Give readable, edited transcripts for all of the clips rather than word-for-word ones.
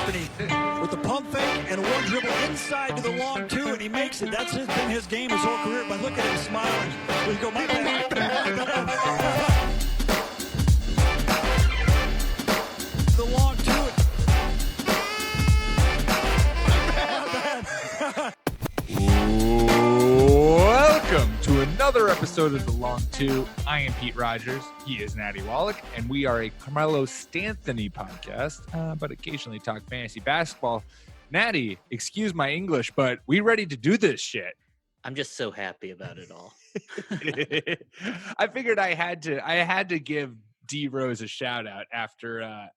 with the pump fake and a one dribble inside to the long two, and he makes it. That's been his game his whole career. But look at him smiling. We go, my bad. The long two. Welcome to another episode of The Long Two. I am Pete Rogers. He is Natty Wallach, and we are a Carmelo Stanthony podcast, but occasionally talk fantasy basketball. Natty, excuse my English, but we ready to do this shit. I'm just so happy about it all. I figured I had to give D Rose a shout out after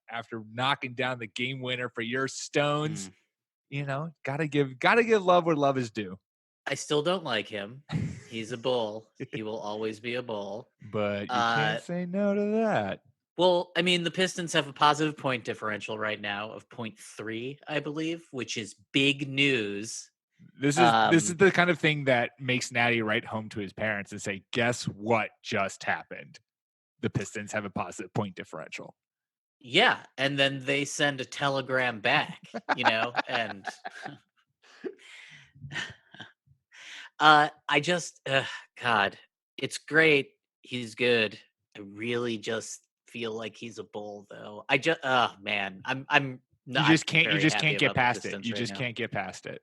knocking down the game winner for your Stones. You know, gotta give love where love is due. I still don't like him. He's a bull. He will always be a bull. But you can't say no to that. Well, I mean, the Pistons have a positive point differential right now of 0.3, I believe, which is big news. This is the kind of thing that makes Natty write home to his parents and say, guess what just happened? The Pistons have a positive point differential. Yeah, and then they send a telegram back, you know, and God, it's great. He's good. I really just feel like he's a bull, though. Man, I'm not. You just can't get past it. You right just now. can't get past it.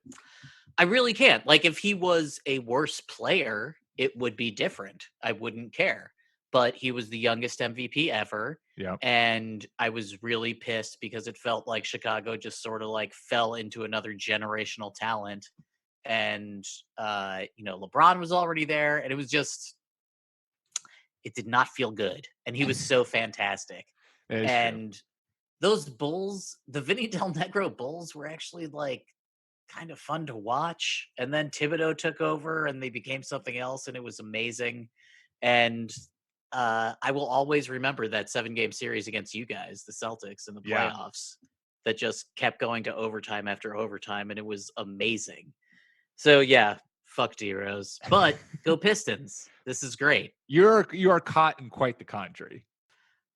I really can't. Like, if he was a worse player, it would be different. I wouldn't care. But he was the youngest MVP ever. Yeah. And I was really pissed because it felt like Chicago just sort of like fell into another generational talent. And, LeBron was already there. And it did not feel good. And he was so fantastic. And true. Those Bulls, the Vinny Del Negro Bulls were actually like kind of fun to watch. And then Thibodeau took over and they became something else. And it was amazing. And I will always remember that 7-game series against you guys, the Celtics, in the playoffs that just kept going to overtime after overtime, and it was amazing. So yeah, fuck D-Rose, but go Pistons. This is great. You are caught in quite the contrary.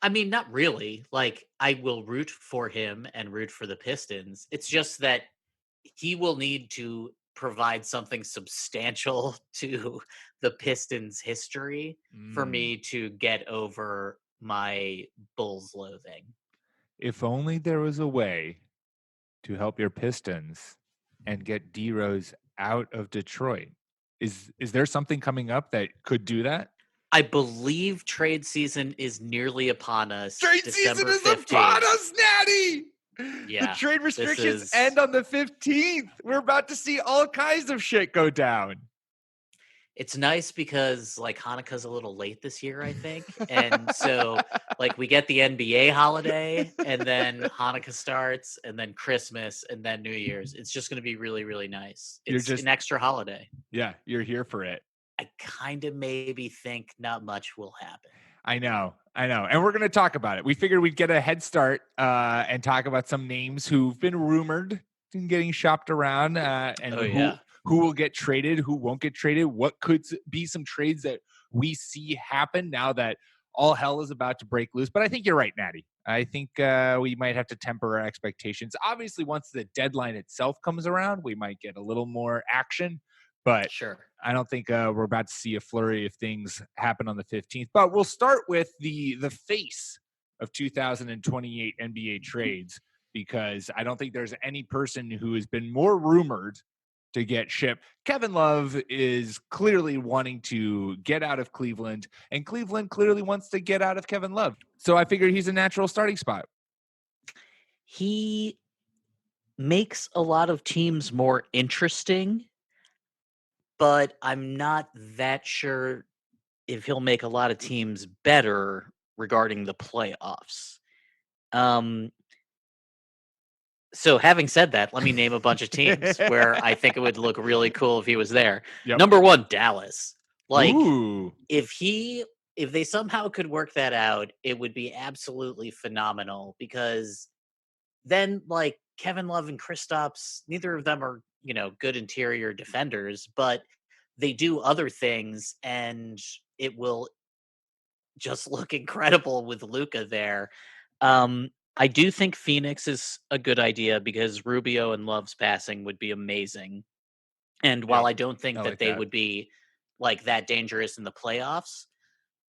I mean, not really. Like, I will root for him and root for the Pistons. It's just that he will need to provide something substantial to the Pistons history for me to get over my Bulls loathing. If only there was a way to help your Pistons and get D-Rose out of Detroit. Is there something coming up that could do that? I believe trade season is nearly upon us. Trade season is upon us, Natty! Yeah, the trade restrictions end on the 15th. We're about to see all kinds of shit go down. It's nice because like Hanukkah's a little late this year, I think. And so like we get the NBA holiday and then Hanukkah starts and then Christmas and then New Year's. It's just going to be really, really nice. It's an extra holiday. Yeah, you're here for it. I kind of maybe think not much will happen. I know. And we're going to talk about it. We figured we'd get a head start and talk about some names who've been rumored and getting shopped around who will get traded, who won't get traded, what could be some trades that we see happen now that all hell is about to break loose. But I think you're right, Natty. I think we might have to temper our expectations. Obviously, once the deadline itself comes around, we might get a little more action. But sure, I don't think we're about to see a flurry of things happen on the 15th. But we'll start with the face of 2028 NBA trades, because I don't think there's any person who has been more rumored to get shipped. Kevin Love is clearly wanting to get out of Cleveland, and Cleveland clearly wants to get out of Kevin Love. So I figured he's a natural starting spot. He makes a lot of teams more interesting, but I'm not that sure if he'll make a lot of teams better regarding the playoffs. So having said that, let me name a bunch of teams where I think it would look really cool if he was there. Yep. Number 1, Dallas. Like, ooh. If they somehow could work that out, it would be absolutely phenomenal, because then like Kevin Love and Kristaps, neither of them are, good interior defenders, but they do other things, and it will just look incredible with Luka there. I do think Phoenix is a good idea because Rubio and Love's passing would be amazing. And while I don't think that they would be like that dangerous in the playoffs,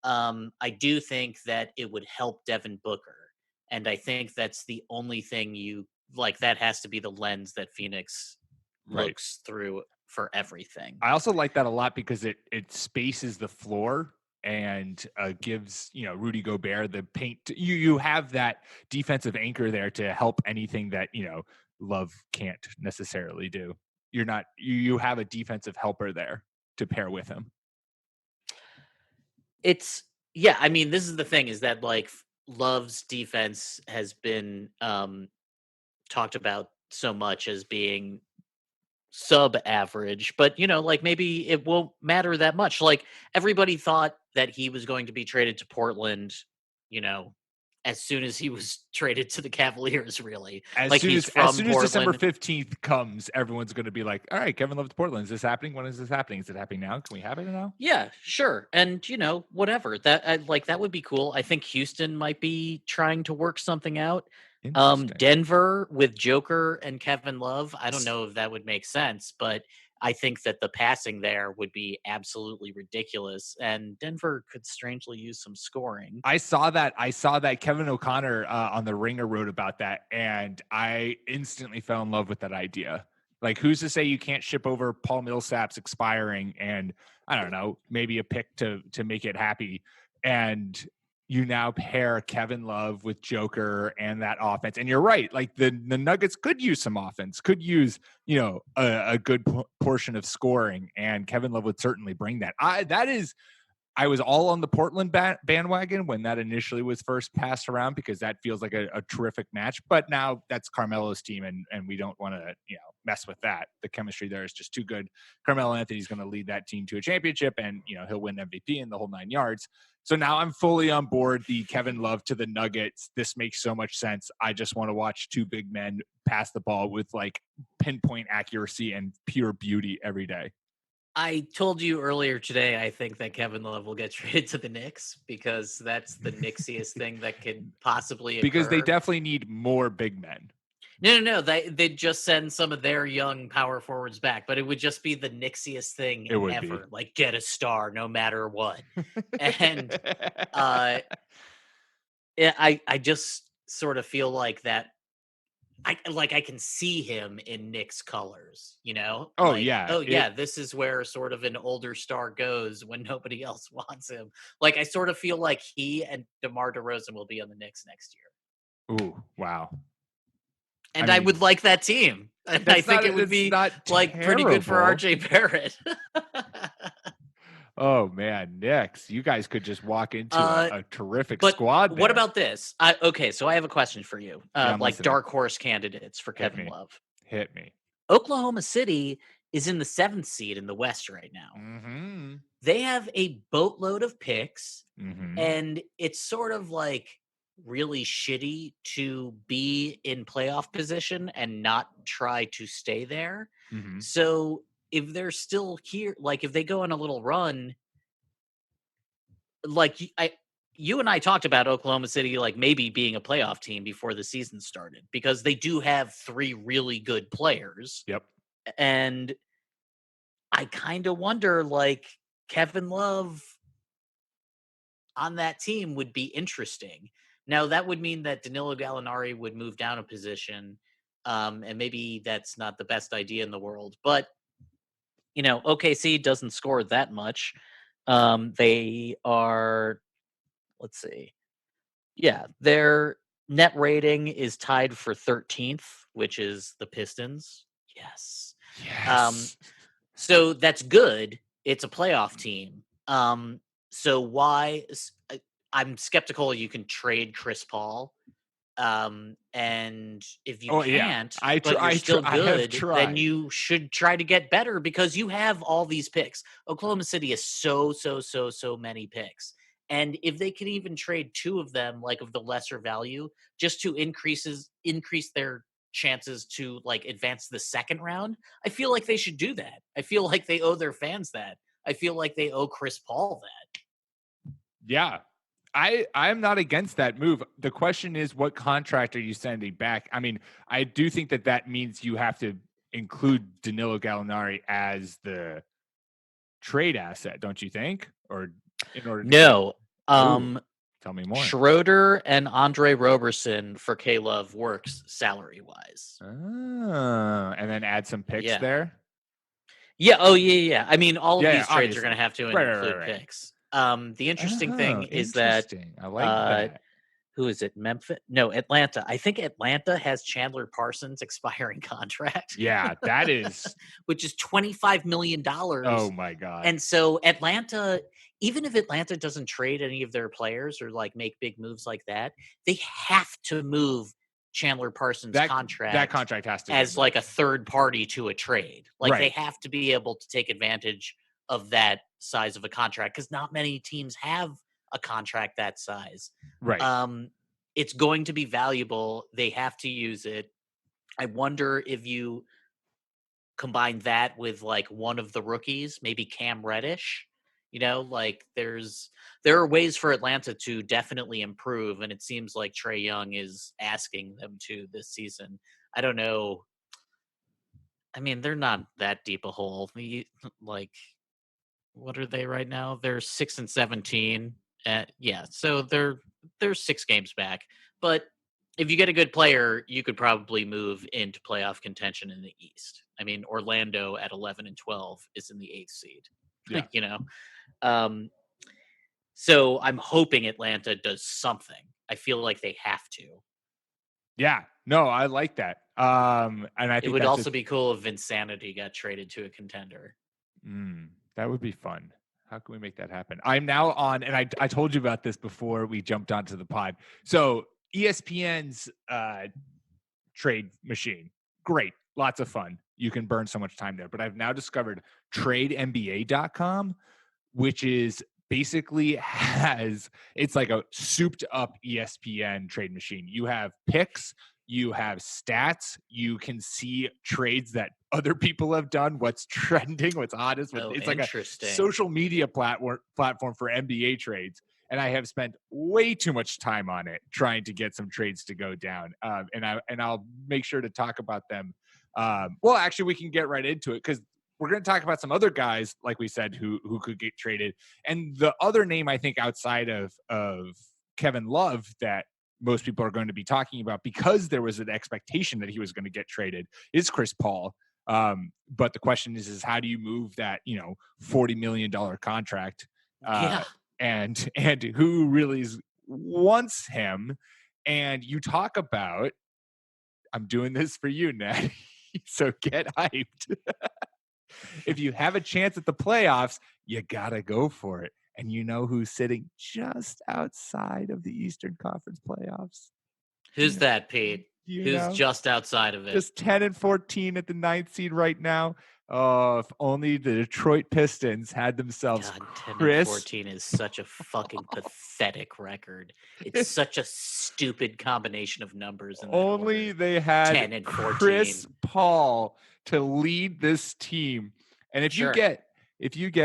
I do think that it would help Devin Booker. And I think that's the only thing that has to be the lens that Phoenix looks through for everything. I also like that a lot because it spaces the floor and gives Rudy Gobert the paint. You have that defensive anchor there to help anything that Love can't necessarily do. You have a defensive helper there to pair with him. I mean, this is the thing is that like Love's defense has been talked about so much as being sub average, but like maybe it won't matter that much. Like everybody thought that he was going to be traded to Portland, as soon as he was traded to the Cavaliers, really. As soon as December 15th comes, everyone's going to be like, all right, Kevin Love to Portland. Is this happening? When is this happening? Is it happening now? Can we have it now? Yeah, sure. And, whatever. That would be cool. I think Houston might be trying to work something out. Denver with Joker and Kevin Love. I don't know if that would make sense, but I think that the passing there would be absolutely ridiculous, and Denver could strangely use some scoring. I saw that Kevin O'Connor on The Ringer wrote about that, and I instantly fell in love with that idea. Like, who's to say you can't ship over Paul Millsap's expiring and, I don't know, maybe a pick to make it happy, and you now pair Kevin Love with Joker and that offense. And you're right. Like the Nuggets could use some offense, could use, a good portion of scoring, and Kevin Love would certainly bring that. I was all on the Portland bandwagon when that initially was first passed around because that feels like a terrific match. But now that's Carmelo's team, and we don't want to mess with that. The chemistry there is just too good. Carmelo Anthony's going to lead that team to a championship, and he'll win MVP in the whole 9 yards. So now I'm fully on board the Kevin Love to the Nuggets. This makes so much sense. I just want to watch two big men pass the ball with like pinpoint accuracy and pure beauty every day. I told you earlier today, I think that Kevin Love will get traded to the Knicks because that's the Knicksiest thing that could possibly occur. Because they definitely need more big men. No. They'd just send some of their young power forwards back, but it would just be the Knicksiest thing ever. Like, get a star no matter what. And I just sort of feel like that. I can see him in Knicks colors, Oh, yeah. This is where sort of an older star goes when nobody else wants him. Like, I sort of feel like he and DeMar DeRozan will be on the Knicks next year. Ooh, wow. And I would like that team. And I think it would be pretty good for RJ Barrett. Oh man, Knicks! You guys could just walk into a terrific squad. What about this? So I have a question for you. Dark horse candidates for Kevin Love. Hit me. Oklahoma City is in the 7th seed in the West right now. Mm-hmm. They have a boatload of picks, mm-hmm. and it's sort of like really shitty to be in playoff position and not try to stay there. Mm-hmm. So if they're still here, like if they go on a little run, like you and I talked about Oklahoma City, like maybe being a playoff team before the season started because they do have 3 really good players. Yep. And I kind of wonder, like, Kevin Love on that team would be interesting. Now, that would mean that Danilo Gallinari would move down a position, and maybe that's not the best idea in the world. But, OKC doesn't score that much. They are, let's see. Yeah, their net rating is tied for 13th, which is the Pistons. Yes. So that's good. It's a playoff team. So why? I'm skeptical you can trade Chris Paul. And if you can't, but you're still good, then you should try to get better because you have all these picks. Oklahoma City has so many picks. And if they can even trade 2 of them, like of the lesser value, just to increase their chances to like advance the second round, I feel like they should do that. I feel like they owe their fans that. I feel like they owe Chris Paul that. Yeah. I'm not against that move. The question is, what contract are you sending back? I mean, I do think that means you have to include Danilo Gallinari as the trade asset, don't you think? Or in order to no, tell me more. Schroeder and Andre Roberson for K-Love works salary wise. And then add some picks there. Yeah. Oh yeah. I mean, all of these trades obviously. are going to have to include picks. The interesting thing is that I like that. Who is it? Memphis? No, Atlanta. I think Atlanta has Chandler Parsons' expiring contract. Yeah, that is which is $25 million. Oh my God. And so Atlanta, even if Atlanta doesn't trade any of their players or like make big moves like that, they have to move Chandler Parsons' contract. That contract has to as like a third party to a trade. Like they have to be able to take advantage of that size of a contract because not many teams have a contract that size. Right. It's going to be valuable. They have to use it. I wonder if you combine that with like one of the rookies, maybe Cam Reddish. You know, like there are ways for Atlanta to definitely improve, and it seems like Trae Young is asking them to this season. I don't know. I mean, they're not that deep a hole. Like, what are they right now? They're 6-17. So they're 6 games back. But if you get a good player, you could probably move into playoff contention in the East. I mean, Orlando at 11-12 is in the 8th seed. Yeah. You know, so I'm hoping Atlanta does something. I feel like they have to. Yeah, no, I like that. And I think it would also be cool if Vinsanity got traded to a contender. That would be fun. How can we make that happen? I'm now on, and I told you about this before we jumped onto the pod. So ESPN's trade machine, great, lots of fun. You can burn so much time there. But I've now discovered TradeNBA.com, which is basically it's like a souped up ESPN trade machine. You have picks, you have stats, you can see trades that other people have done, what's trending, what's hottest. It's like a social media platform for NBA trades. And I have spent way too much time on it trying to get some trades to go down. And I'll make sure to talk about them. Well, actually, we can get right into it because we're going to talk about some other guys, like we said, who could get traded. And the other name I think outside of Kevin Love that most people are going to be talking about because there was an expectation that he was going to get traded is Chris Paul. But the question is how do you move that, $40 million contract? And who really wants him? And you talk about, I'm doing this for you, Ned. So get hyped. If you have a chance at the playoffs, you got to go for it. And you know who's sitting just outside of the Eastern Conference playoffs? Who's that, Pete? Who's just outside of it? Just 10-14 at the 9th seed right now. Oh, if only the Detroit Pistons had themselves. God, 10-14 is such a fucking pathetic record. It's such a stupid combination of numbers. Only they had 10-14. Chris Paul to lead this team. And if you get,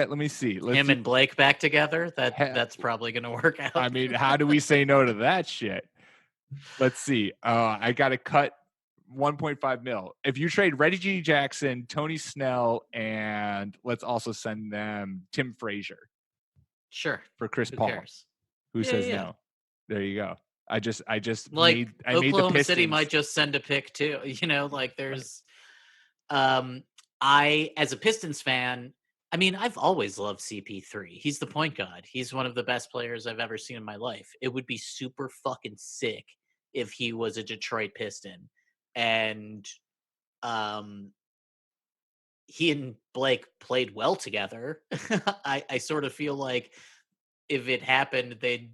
let me see. Him and Blake back together, that's probably going to work out. I mean, how do we say no to that shit? Let's see. I got to cut 1.5 mil. If you trade Reggie Jackson, Tony Snell, and let's also send them Tim Frazier. Sure. For Chris Paul. Cares? Who says no? There you go. I just like I Oklahoma made the City might just send a pick too. There's I as a Pistons fan, I mean, I've always loved CP3. He's the point guard. He's one of the best players I've ever seen in my life. It would be super fucking sick if he was a Detroit Piston. And he and Blake played well together. I sort of feel like if it happened, they'd,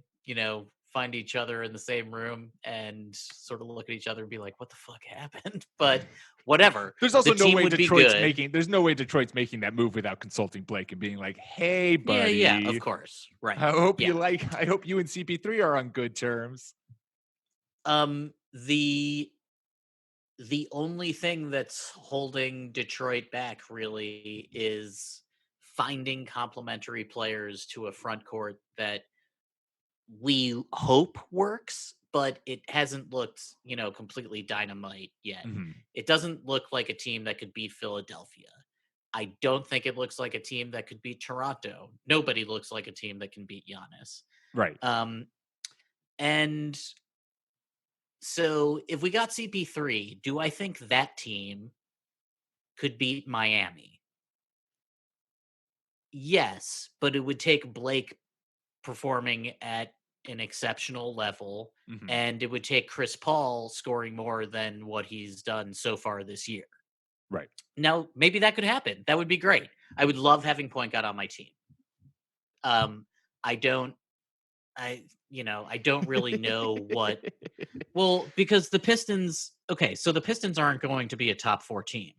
find each other in the same room and sort of look at each other and be like, what the fuck happened? But whatever. There's also no way there's no way Detroit's making that move without consulting Blake and being like, hey, buddy. Yeah, of course. Right. I hope you and CP3 are on good terms. The only thing that's holding Detroit back really is finding complementary players to a front court that we hope works, but it hasn't looked, completely dynamite yet. Mm-hmm. It doesn't look like a team that could beat Philadelphia. I don't think it looks like a team that could beat Toronto. Nobody looks like a team that can beat Giannis. Right. And so if we got CP3, do I think that team could beat Miami? Yes, but it would take Blake performing at an exceptional level, Mm-hmm. and it would take Chris Paul scoring more than what he's done so far this year. Right. Now, maybe that could happen. That would be great. I would love having point guard on my team. I don't really know what. Well, because the Pistons, so the Pistons aren't going to be a top 4 team,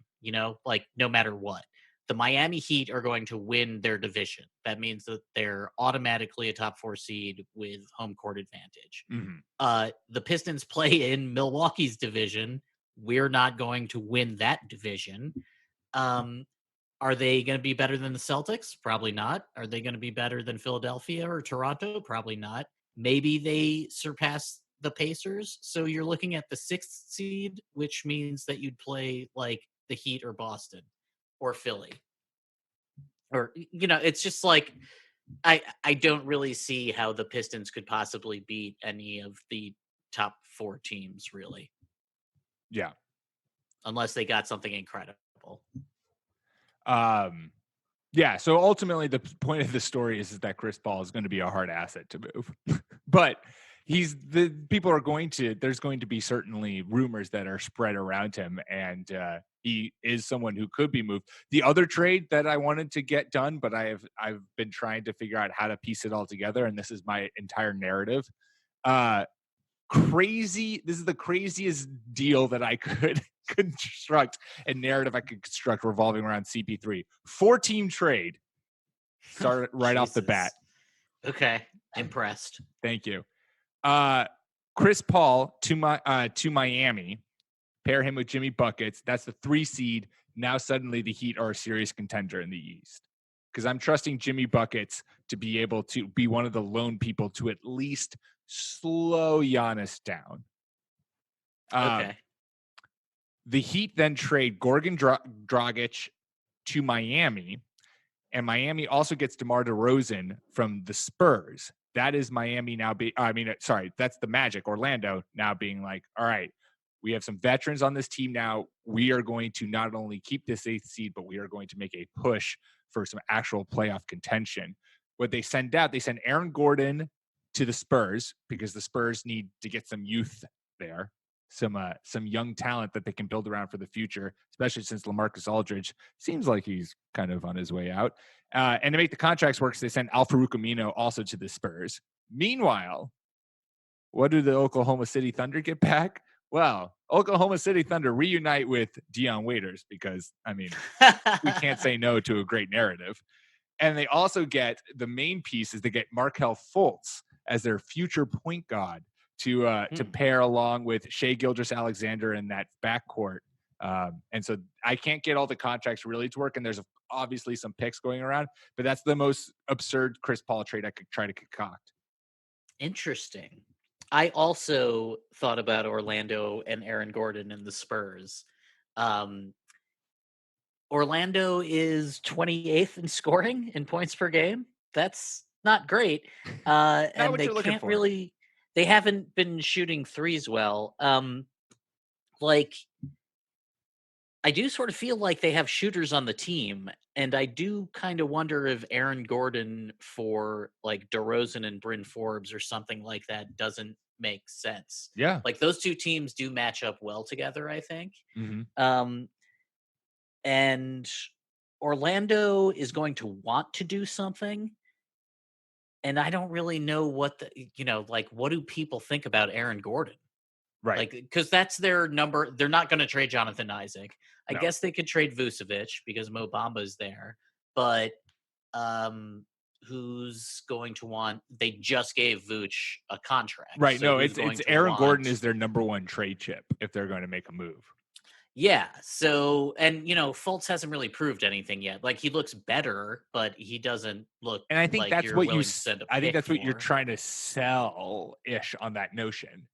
like no matter what. The Miami Heat are going to win their division. That means that they're automatically a top 4 seed with home court advantage. Mm-hmm. The Pistons play in Milwaukee's division. We're not going to win that division. Are they going to be better than the Celtics? Probably not. Are they going to be better than Philadelphia or Toronto? Probably not. Maybe they surpass the Pacers. So you're looking at the 6th seed, which means that you'd play like the Heat or Boston or Philly. Or, it's just like, I don't really see how the Pistons could possibly beat any of the top 4 teams, really. Yeah. Unless they got something incredible. Yeah, so ultimately the point of the story is that Chris Paul is going to be a hard asset to move. But there's going to be certainly rumors that are spread around him, and he is someone who could be moved. The other trade that I wanted to get done, but I've been trying to figure out how to piece it all together, and this is my entire narrative. This is the craziest deal that I could construct, a narrative I could construct revolving around CP3. 4-team trade. Start right off the bat. Okay, impressed. Thank you. Chris Paul to Miami. Pair him with Jimmy Buckets. That's the 3 seed. Now suddenly the Heat are a serious contender in the East. Because I'm trusting Jimmy Buckets to be able to be one of the lone people to at least slow Giannis down. Okay. The Heat then trade Goran Dragic to Miami, and Miami also gets DeMar DeRozan from the Spurs. That is Miami now. That's the Magic, Orlando, now being like, all right, we have some veterans on this team now. We are going to not only keep this 8th seed, but we are going to make a push for some actual playoff contention. What they send Aaron Gordon to the Spurs because the Spurs need to get some youth there, some young talent that they can build around for the future, especially since LaMarcus Aldridge seems like he's kind of on his way out. And to make the contracts work, they send Al-Farouq Amino also to the Spurs. Meanwhile, what do the Oklahoma City Thunder get back? Well, Oklahoma City Thunder reunite with Dion Waiters because, we can't say no to a great narrative. And they also get, the main piece is they get Markelle Fultz as their future point guard to pair along with Shai Gilgeous-Alexander in that backcourt. And so I can't get all the contracts really to work, and there's obviously some picks going around, but that's the most absurd Chris Paul trade I could try to concoct. Interesting. I also thought about Orlando and Aaron Gordon and the Spurs. Orlando is 28th in scoring in points per game. That's not great. And they can't really, they haven't been shooting threes well. I do sort of feel like they have shooters on the team, and I do kind of wonder if Aaron Gordon for like DeRozan and Bryn Forbes or something like that doesn't make sense. Yeah. Like those 2 teams do match up well together, I think. Mm-hmm. And Orlando is going to want to do something. And I don't really know what what do people think about Aaron Gordon? Right. Because that's their number. They're not going to trade Jonathan Isaac. I guess they could trade Vucevic because Mo Bamba's there. But who's going to want? They just gave Vooch a contract. Right. So it's Aaron Gordon is their number 1 trade chip if they're going to make a move. Yeah. So, and Fultz hasn't really proved anything yet. Like, he looks better, but he doesn't look And I think like that's you're what willing to send a I think pick that's what you're for. trying to sell ish on that notion.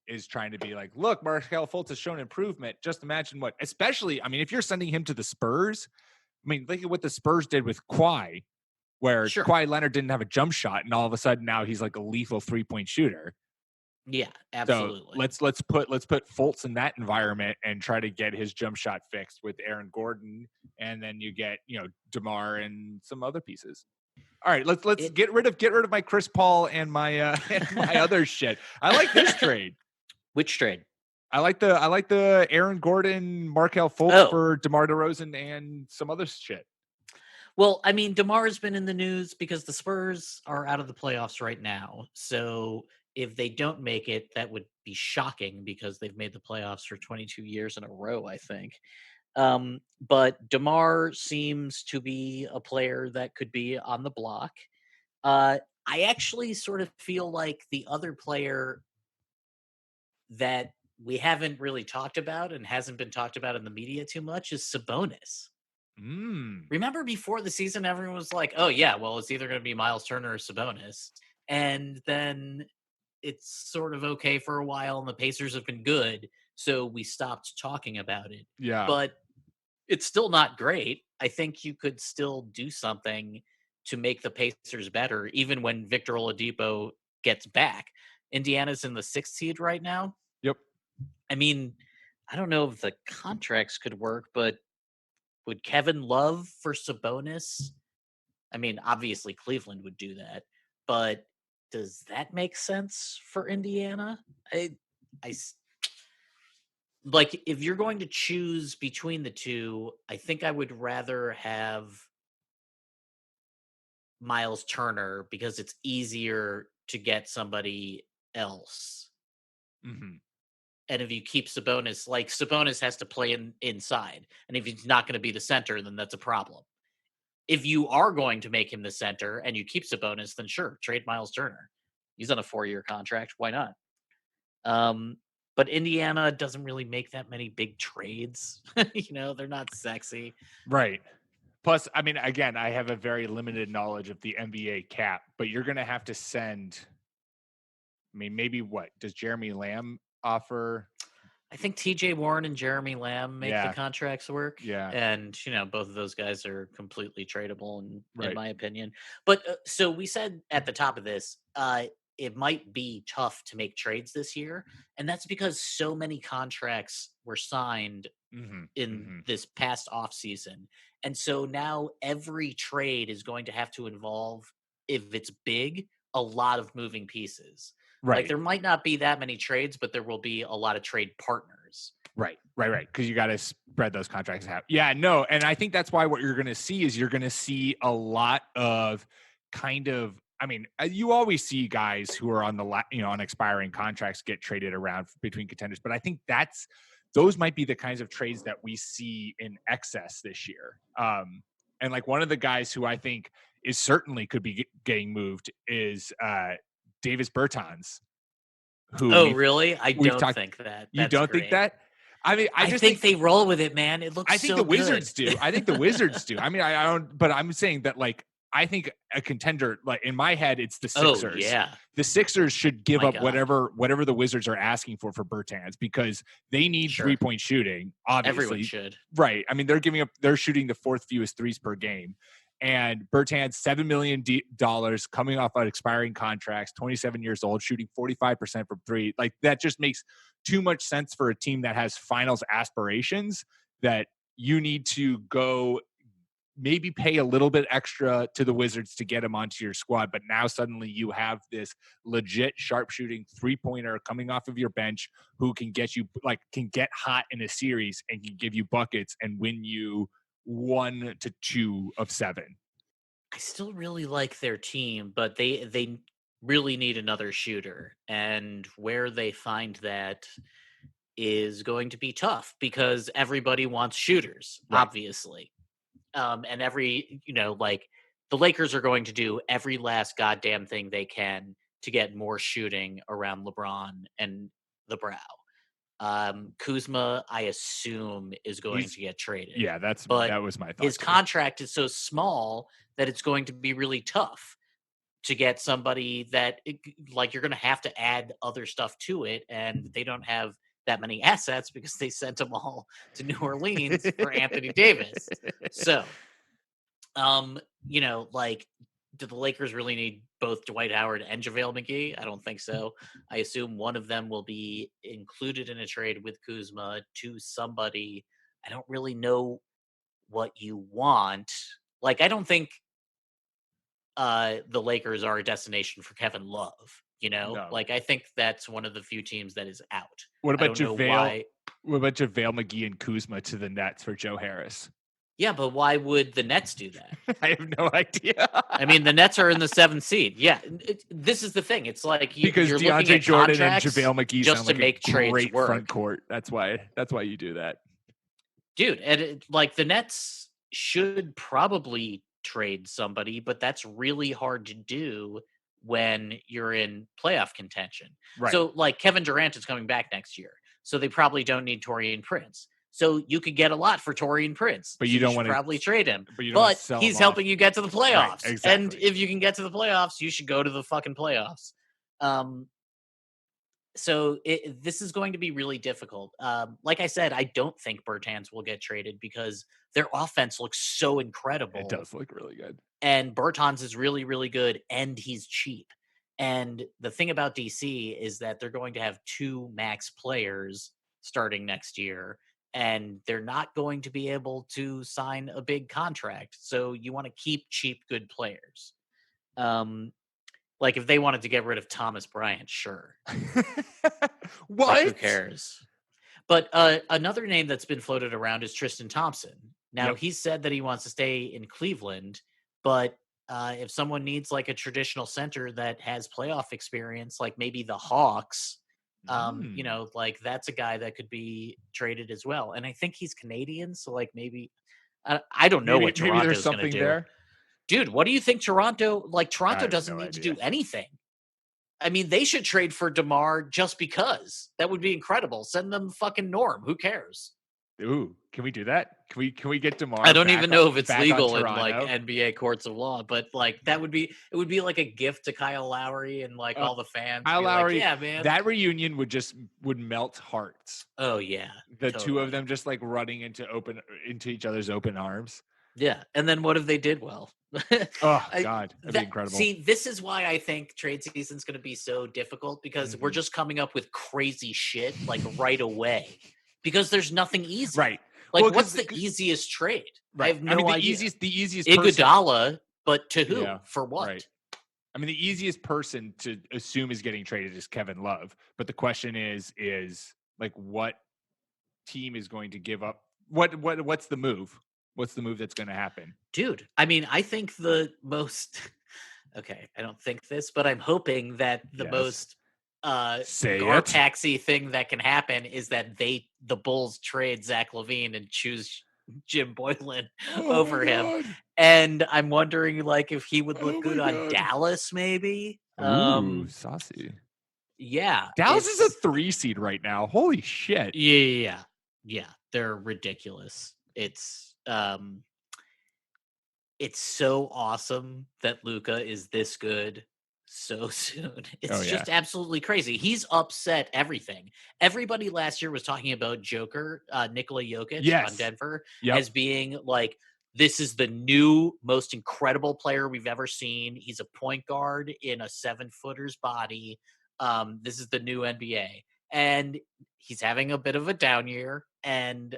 Is trying to be like, look, Markelle Fultz has shown improvement. Just imagine especially, I mean, if you're sending him to the Spurs, I mean, look at what the Spurs did with Kawhi, where Sure. Kawhi Leonard didn't have a jump shot, and all of a sudden now he's like a lethal 3-point shooter. Yeah, So absolutely. let's put Fultz in that environment and try to get his jump shot fixed with Aaron Gordon, and then you get DeMar and some other pieces. All right, let's get rid of my Chris Paul and my and my other shit. I like this trade. Which trade? I like the Aaron Gordon, Markelle Fultz for DeMar DeRozan and some other shit. Well, I mean, DeMar has been in the news because the Spurs are out of the playoffs right now. So if they don't make it, that would be shocking because they've made the playoffs for 22 years in a row, I think. But DeMar seems to be a player that could be on the block. I actually sort of feel like the other player that we haven't really talked about and hasn't been talked about in the media too much is Sabonis. Remember before the season, everyone was like, oh, yeah, well, it's either going to be Miles Turner or Sabonis. And then it's sort of okay for a while, and the Pacers have been good. So we stopped talking about it. Yeah. But it's still not great. I think you could still do something to make the Pacers better, even when Victor Oladipo gets back. Indiana's in the 6th seed right now. Yep. I mean, I don't know if the contracts could work, but would Kevin Love for Sabonis? I mean, obviously Cleveland would do that, but does that make sense for Indiana? Like, if you're going to choose between the two, I think I would rather have Miles Turner because it's easier to get somebody else. Mm-hmm. And if you keep Sabonis, like Sabonis has to play inside, and if he's not going to be the center, then that's a problem. If you are going to make him the center and you keep Sabonis, then sure, trade Miles Turner. He's on a 4-year contract. Why not? But Indiana doesn't really make that many big trades. They're not sexy. Right. Plus, I mean, again, I have a very limited knowledge of the NBA cap, but you're going to have to send, I mean, maybe what? Does Jeremy Lamb offer? I think TJ Warren and Jeremy Lamb make the contracts work. Yeah. And, both of those guys are completely tradable in my opinion. But so we said at the top of this, it might be tough to make trades this year. And that's because so many contracts were signed in this past offseason. And so now every trade is going to have to involve, if it's big, a lot of moving pieces. Right. Like, there might not be that many trades, but there will be a lot of trade partners. Right. Because you got to spread those contracts out. Yeah, no. And I think that's why what you're going to see is you're going to see a lot of kind of, I mean, you always see guys who are on on expiring contracts get traded around between contenders. But I think those might be the kinds of trades that we see in excess this year. And like one of the guys who I think is certainly could be getting moved is Davis Bertans. Really? I don't think that. You don't think that? I mean, I just think they roll with it, man. It looks. I think the Wizards do. I think the Wizards do. I mean, I don't. But I'm saying that, like, I think a contender, like in my head, it's the Sixers. Oh, yeah. The Sixers should give up whatever the Wizards are asking for Bertans because they need 3-point shooting. Obviously, everyone should. Right. I mean, they're shooting the 4th fewest threes per game. And Bertans, $7 million coming off on expiring contracts, 27 years old, shooting 45% from 3. Like, that just makes too much sense for a team that has finals aspirations, that you need to go maybe pay a little bit extra to the Wizards to get him onto your squad. But now suddenly you have this legit sharpshooting 3-pointer coming off of your bench who can get you, like, can get hot in a series and can give you buckets and win you 1 to 2 of 7. I still really like their team, but they really need another shooter, and where they find that is going to be tough because everybody wants shooters, obviously. And like, the Lakers are going to do every last goddamn thing they can to get more shooting around LeBron and the brow. Kuzma, I assume, is going to get traded. Yeah, that was my thought. His contract is so small that it's going to be really tough to get somebody that, like, you're going to have to add other stuff to it, and they don't have that many assets because they sent them all to New Orleans for Anthony Davis. So, like, do the Lakers really need both Dwight Howard and JaVale McGee? I don't think so. I assume one of them will be included in a trade with Kuzma to somebody. I don't really know what you want. Like, I don't think the Lakers are a destination for Kevin Love. No. Like, I think that's one of the few teams that is out. What about JaVale? What about JaVale McGee and Kuzma to the Nets for Joe Harris? Yeah, but why would the Nets do that? I have no idea. I mean, the Nets are in the 7th seed. Yeah, this is the thing. It's like because you're DeAndre Jordan and JaVale McGee just sound to make trades great work. Front court. That's why you do that, dude. And the Nets should probably trade somebody, but that's really hard to do when you're in playoff contention. Right. So, like, Kevin Durant is coming back next year, so they probably don't need Taurean Prince. So you could get a lot for Taurean Prince, but you don't want to probably trade him. But he's helping you get to the playoffs, right, exactly. And if you can get to the playoffs, you should go to the fucking playoffs. So this is going to be really difficult. Like I said, I don't think Bertans will get traded because their offense looks so incredible. It does look really good, and Bertans is really, really good, and he's cheap. And the thing about DC is that they're going to have 2 max players starting next year. And they're not going to be able to sign a big contract. So you want to keep cheap, good players. Like, if they wanted to get rid of Thomas Bryant, sure. What? Like, who cares? But another name that's been floated around is Tristan Thompson. Now, he said that he wants to stay in Cleveland, but if someone needs, like, a traditional center that has playoff experience, like maybe the Hawks, like, that's a guy that could be traded as well. And I think he's Canadian, so, like, maybe I don't know what Toronto's going to do. There. Dude, what do you think Toronto doesn't need to do anything. I mean, they should trade for DeMar just because. That would be incredible. Send them fucking Norm. Who cares? Ooh, can we do that? Can we get DeMar? I don't even know if it's legal in, like, NBA courts of law, but, like, it would be like a gift to Kyle Lowry and, like, all the fans. Kyle Lowry, like, yeah, man. That reunion would melt hearts. Oh yeah, the totally. 2 of them just, like, running into each other's open arms. Yeah, and then what if they did well? Oh God, that'd be incredible. See, this is why I think trade season's going to be so difficult because we're just coming up with crazy shit, like, right away. Because there's nothing easy. Right. Like, what's the easiest trade? Right. I have no idea. The easiest Iguodala, but to who? Yeah, for what? Right. I mean, the easiest person to assume is getting traded is Kevin Love. But the question is like, what team is going to give up? What's the move? What's the move that's going to happen? Dude, I mean, I think the most okay, I don't think this, but I'm hoping that the most taxi thing that can happen is that the Bulls trade Zach LaVine and choose Jim Boylan over him. And I'm wondering, like, if he would look good on Dallas, maybe. Ooh, saucy. Yeah. Dallas is a 3 seed right now. Holy shit. Yeah. They're ridiculous. It's so awesome that Luka is this good so soon. It's just absolutely crazy. He's upset everything. Everybody last year was talking about Joker, Nikola Jokic on Denver, as being like, this is the new most incredible player we've ever seen. He's a point guard in a 7-footer's body. This is the new NBA. And he's having a bit of a down year, and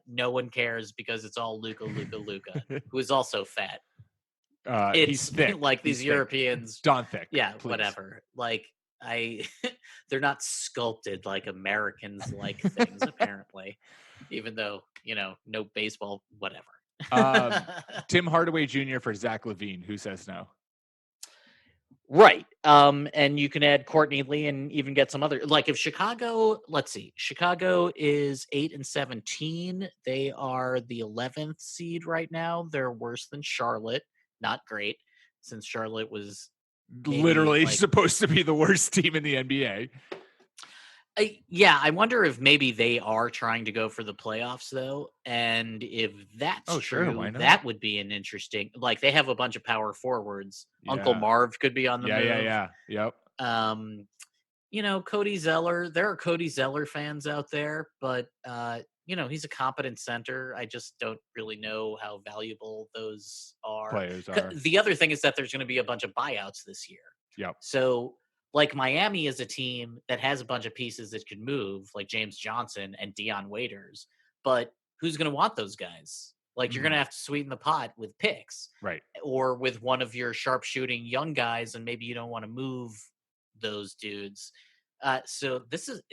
no one cares because it's all Luka, who is also fat. He's thick. Like, these Europeans, Don thick. Yeah, please. Whatever. Like, they're not sculpted like Americans like things, apparently. Even though, no baseball, whatever. Tim Hardaway Jr. for Zach LaVine. Who says no? Right. And you can add Courtney Lee and even get some other, like, if Chicago, let's see, Chicago is 8-17. They are the 11th seed right now. They're worse than Charlotte. Not great, since Charlotte was literally supposed to be the worst team in the NBA. I wonder if maybe they are trying to go for the playoffs, though. And if that's sure, why true, not? that would be an interesting. Like, they have a bunch of power forwards. Yeah. Uncle Marv could be on the move. Yeah. Yep. Cody Zeller. There are Cody Zeller fans out there, but he's a competent center. I just don't really know how valuable those Players are. The other thing is that there's going to be a bunch of buyouts this year. Yep. So, like, Miami is a team that has a bunch of pieces that could move, like James Johnson and Dion Waiters. But who's going to want those guys? Like, you're going to have to sweeten the pot with picks. Right. Or with one of your sharpshooting young guys, and maybe you don't want to move those dudes. So this is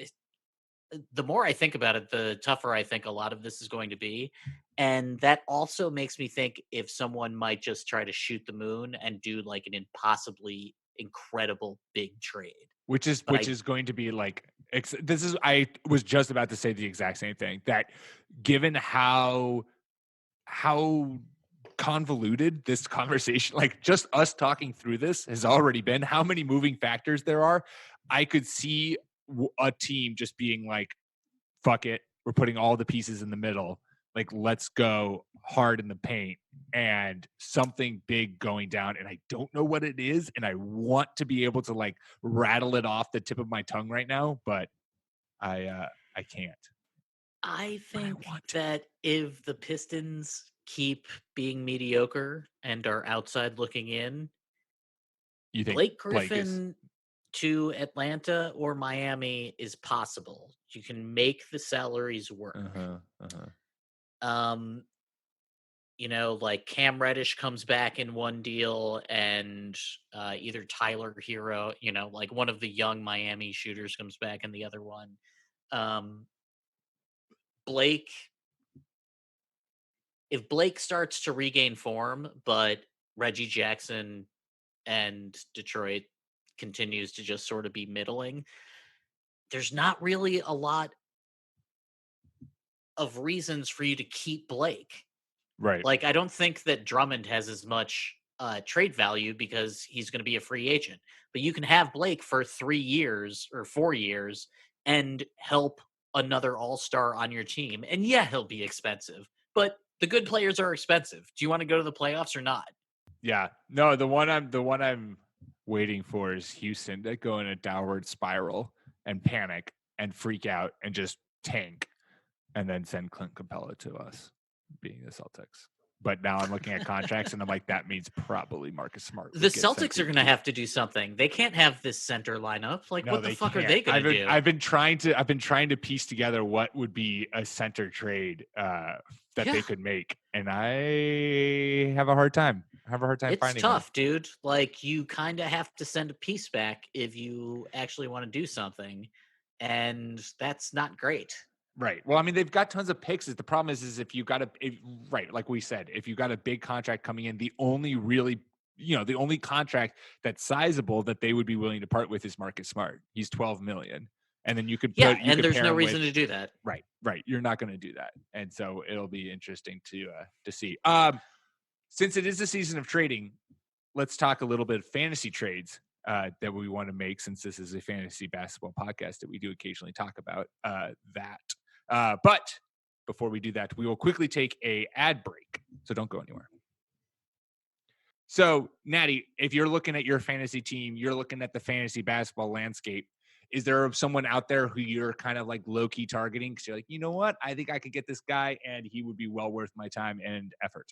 the more I think about it, the tougher I think a lot of this is going to be. And that also makes me think if someone might just try to shoot the moon and do like an impossibly incredible big trade. Which is going to be like, I was just about to say the exact same thing, that given how convoluted this conversation, like just us talking through this has already been, how many moving factors there are, I could see a team just being like, fuck it, we're putting all the pieces in the middle, like let's go hard in the paint, and something big going down, and I don't know what it is, and I want to be able to like rattle it off the tip of my tongue right now, but I can't. I think that if the Pistons keep being mediocre and are outside looking in, you think Blake Griffin to Atlanta or Miami is possible. You can make the salaries work. Like Cam Reddish comes back in one deal, and either Tyler Hero, like one of the young Miami shooters comes back in the other one. If Blake starts to regain form, but Reggie Jackson and Detroit continues to just sort of be middling, there's not really a lot of reasons for you to keep Blake. Right. Like, I don't think that Drummond has as much trade value because he's going to be a free agent. But you can have Blake for 3 years or 4 years and help another all-star on your team. And yeah, he'll be expensive. But the good players are expensive. Do you want to go to the playoffs or not? Yeah. No, the one I'm waiting for is Houston to go in a downward spiral and panic and freak out and just tank and then send Clint Capella to us, being the Celtics. But now I'm looking at contracts and I'm like, that means probably Marcus Smart. The Celtics are going to have to do something. They can't have this center lineup. Like, what the fuck are they going to do? I've been trying to piece together what would be a center trade that they could make, and I have a hard time. Finding it's tough, dude. Like, you kind of have to send a piece back if you actually want to do something, and that's not great. Right. Well, I mean, they've got tons of picks. The problem is if you got right, like we said, if you got a big contract coming in, the only contract that's sizable that they would be willing to part with is Marcus Smart. He's $12 million. And then you could and there's no reason to do that. Right. You're not going to do that. And so it'll be interesting to see. Since it is the season of trading, let's talk a little bit of fantasy trades that we want to make, since this is a fantasy basketball podcast that we do occasionally talk about that. But before we do that, we will quickly take a ad break. So don't go anywhere. So, Natty, if you're looking at your fantasy team, you're looking at the fantasy basketball landscape, is there someone out there who you're kind of like low-key targeting? Because you're like, you know what? I think I could get this guy, and he would be well worth my time and effort.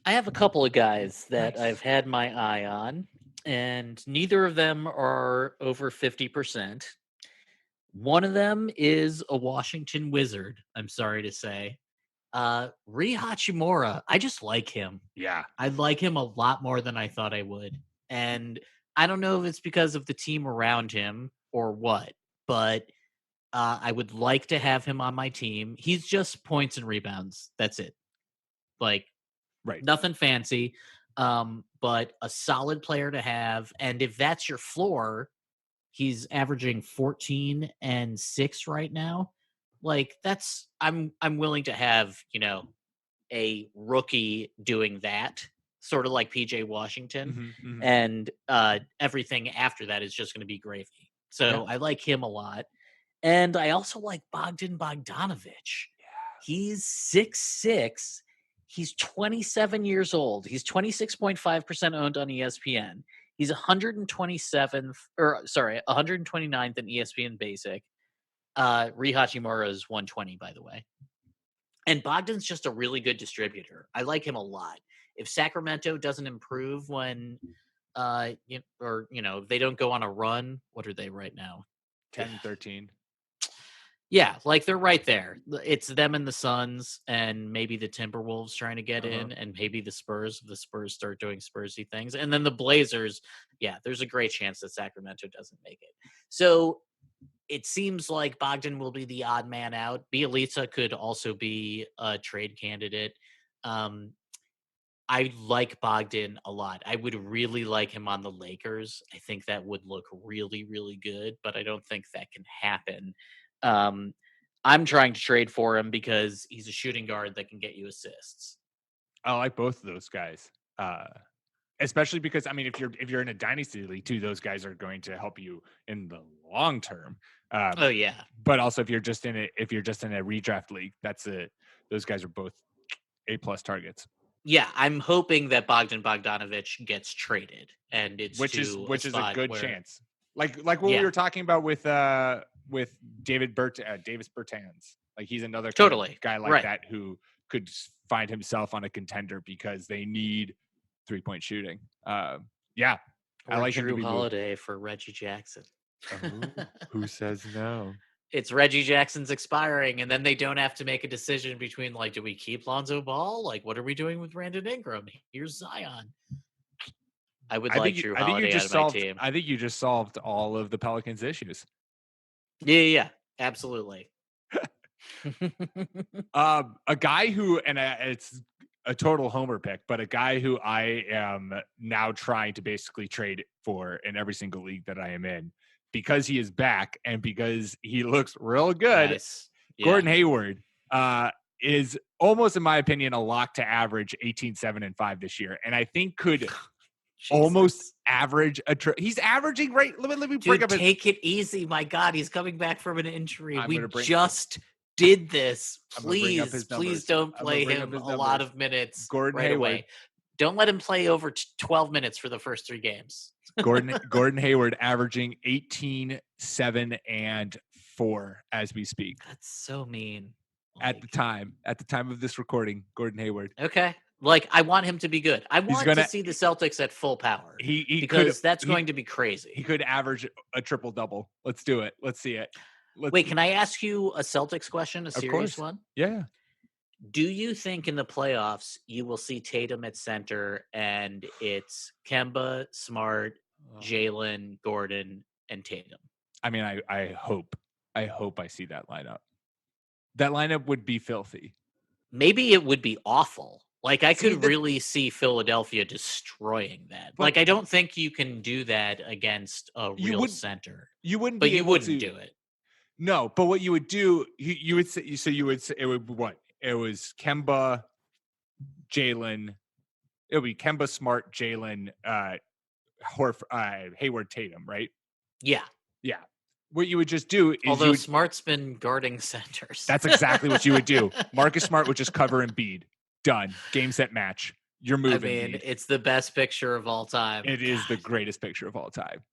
I have a couple of guys that I've had my eye on, and neither of them are over 50%. One of them is a Washington Wizard, I'm sorry to say. Rui Hachimura, I just like him. Yeah. I like him a lot more than I thought I would. And I don't know if it's because of the team around him or what, but I would like to have him on my team. He's just points and rebounds. That's it. Like, nothing fancy, but a solid player to have. And if that's your floor, he's averaging 14 and 6 right now. Like, that's I'm willing to have, a rookie doing that, sort of like PJ Washington. And everything after that is just going to be gravy. So I like him a lot. And I also like Bogdan Bogdanovic. Yeah. He's 6'6". He's 27 years old. He's 26.5% owned on ESPN. He's 129th in ESPN Basic. Rui Hachimura is 120, by the way. And Bogdan's just a really good distributor. I like him a lot. If Sacramento doesn't improve when, they don't go on a run, what are they right now? 10-13. Yeah, like they're right there. It's them and the Suns and maybe the Timberwolves trying to get in, and maybe the Spurs. The Spurs start doing Spursy things. And then the Blazers, there's a great chance that Sacramento doesn't make it. So it seems like Bogdan will be the odd man out. Bjelica could also be a trade candidate. I like Bogdan a lot. I would really like him on the Lakers. I think that would look really, really good, but I don't think that can happen. I'm trying to trade for him because he's a shooting guard that can get you assists. I like both of those guys, especially because if you're in a dynasty league too, those guys are going to help you in the long term. But also if you're just in a redraft league, those guys are both A+ targets. Yeah, I'm hoping that Bogdan Bogdanovic gets traded, and which is a good chance. Like what we were talking about with Davis Bertans. Like he's another guy like that who could find himself on a contender because they need 3-point shooting. I like Drew Holiday for Reggie Jackson. Who says no? It's Reggie Jackson's expiring, and then they don't have to make a decision between do we keep Lonzo Ball? What are we doing with Brandon Ingram? Here's Zion. I would like Drew Holiday out of my team. I think you just solved all of the Pelicans' issues. Yeah, absolutely. A guy who, it's a total homer pick, but a guy who I am now trying to basically trade for in every single league that I am in because he is back and because he looks real good. Nice. Yeah. Gordon Hayward is almost, in my opinion, a lock to average 18, 7, and 5 this year, and I think could almost average he's averaging right. Let me bring up take it easy. My God, he's coming back from an injury. We just did this. Please don't play him a lot of minutes Gordon right Hayward. Away. Don't let him play over 12 minutes for the first 3 games. Gordon Hayward averaging 18, 7, and 4 as we speak. That's so mean. At the time of this recording, Gordon Hayward. Okay. I want him to be good. I want to see the Celtics at full power because that's going to be crazy. He could average a triple-double. Let's do it. Let's see it. Wait, can I ask you a Celtics question, a serious one? Yeah. Do you think in the playoffs you will see Tatum at center and it's Kemba, Smart, Jalen, Gordon, and Tatum? I hope I see that lineup. That lineup would be filthy. Maybe it would be awful. I could really see Philadelphia destroying that. I don't think you can do that against a real center. You wouldn't, but you wouldn't do it. No, but what you would do, you would say it would be what? It was Kemba, Jalen. It would be Kemba, Smart, Jalen, Hayward, Tatum, right? Yeah. What you would just do is, although Smart's been guarding centers, that's exactly what you would do. Marcus Smart would just cover Embiid. Done. Game, set, match. You're moving. It's the best picture of all time. It is the greatest picture of all time.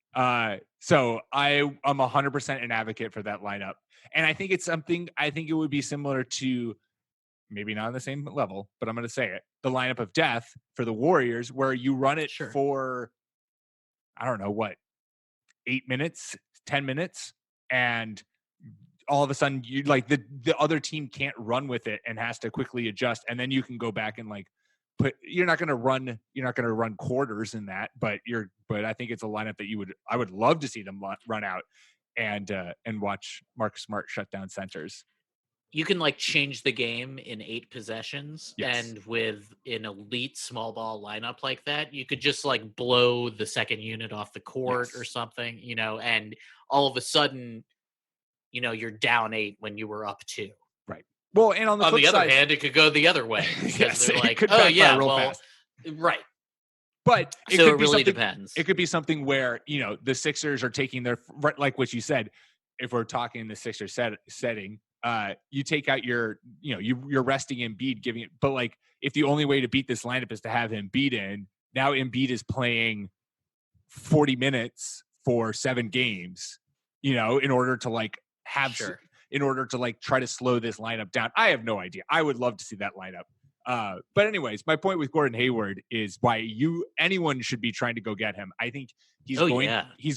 So I'm 100% an advocate for that lineup. And I think it's something, I think it would be similar to, maybe not on the same level, but I'm going to say it, the lineup of death for the Warriors, where you run it for, I don't know, 8 minutes, 10 minutes, and all of a sudden you the other team can't run with it and has to quickly adjust, and then you can go back and you're not going to run quarters in that, but I think it's a lineup that I would love to see them run out and watch Marcus Smart shut down centers. You can change the game in 8 possessions. Yes. And with an elite small ball lineup like that, you could just blow the second unit off the court or something, and all of a sudden, you're down 8 when you were up 2. Right. Well, and on the other hand, it could go the other way because they're fast. Right. But it really depends. It could be something where, the Sixers are taking their, like what you said, if we're talking the Sixers setting, you take out you're resting Embiid, giving it, but like if the only way to beat this lineup is to have Embiid in, now Embiid is playing 40 minutes for 7 games, in order to like in order to like try to slow this lineup down. I have no idea. I would love to see that lineup. But anyways, my point with Gordon Hayward is why anyone should be trying to go get him. I think he's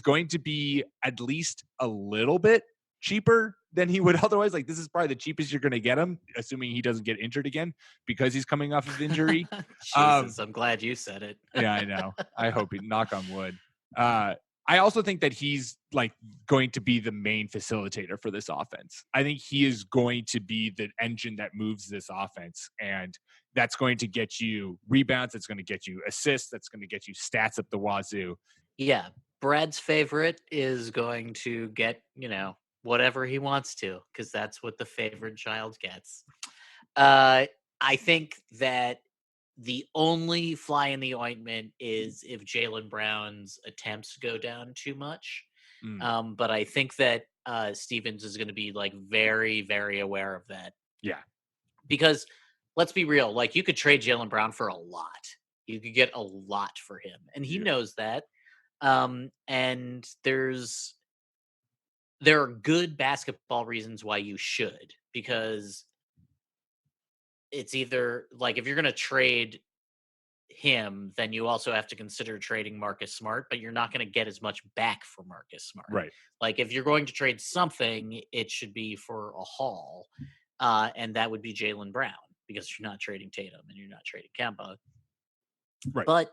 going to be at least a little bit cheaper than he would otherwise. Like this is probably the cheapest you're going to get him, assuming he doesn't get injured again because he's coming off of injury. Jesus, I'm glad you said it. Yeah, I know. I hope he knock on wood. I also think that he's like going to be the main facilitator for this offense. I think he is going to be the engine that moves this offense, and that's going to get you rebounds. That's going to get you assists. That's going to get you stats up the wazoo. Yeah. Brad's favorite is going to get, whatever he wants to, because that's what the favorite child gets. I think that the only fly in the ointment is if Jaylen Brown's attempts go down too much. But I think that Stevens is going to be like very, very aware of that. Yeah. Because let's be real, like you could trade Jaylen Brown for a lot. You could get a lot for him. And he knows that. And there are good basketball reasons why you should, because it's either like if you're going to trade him, then you also have to consider trading Marcus Smart, but you're not going to get as much back for Marcus Smart. Right. Like if you're going to trade something, it should be for a haul, and that would be Jaylen Brown, because you're not trading Tatum and you're not trading Kemba. Right. But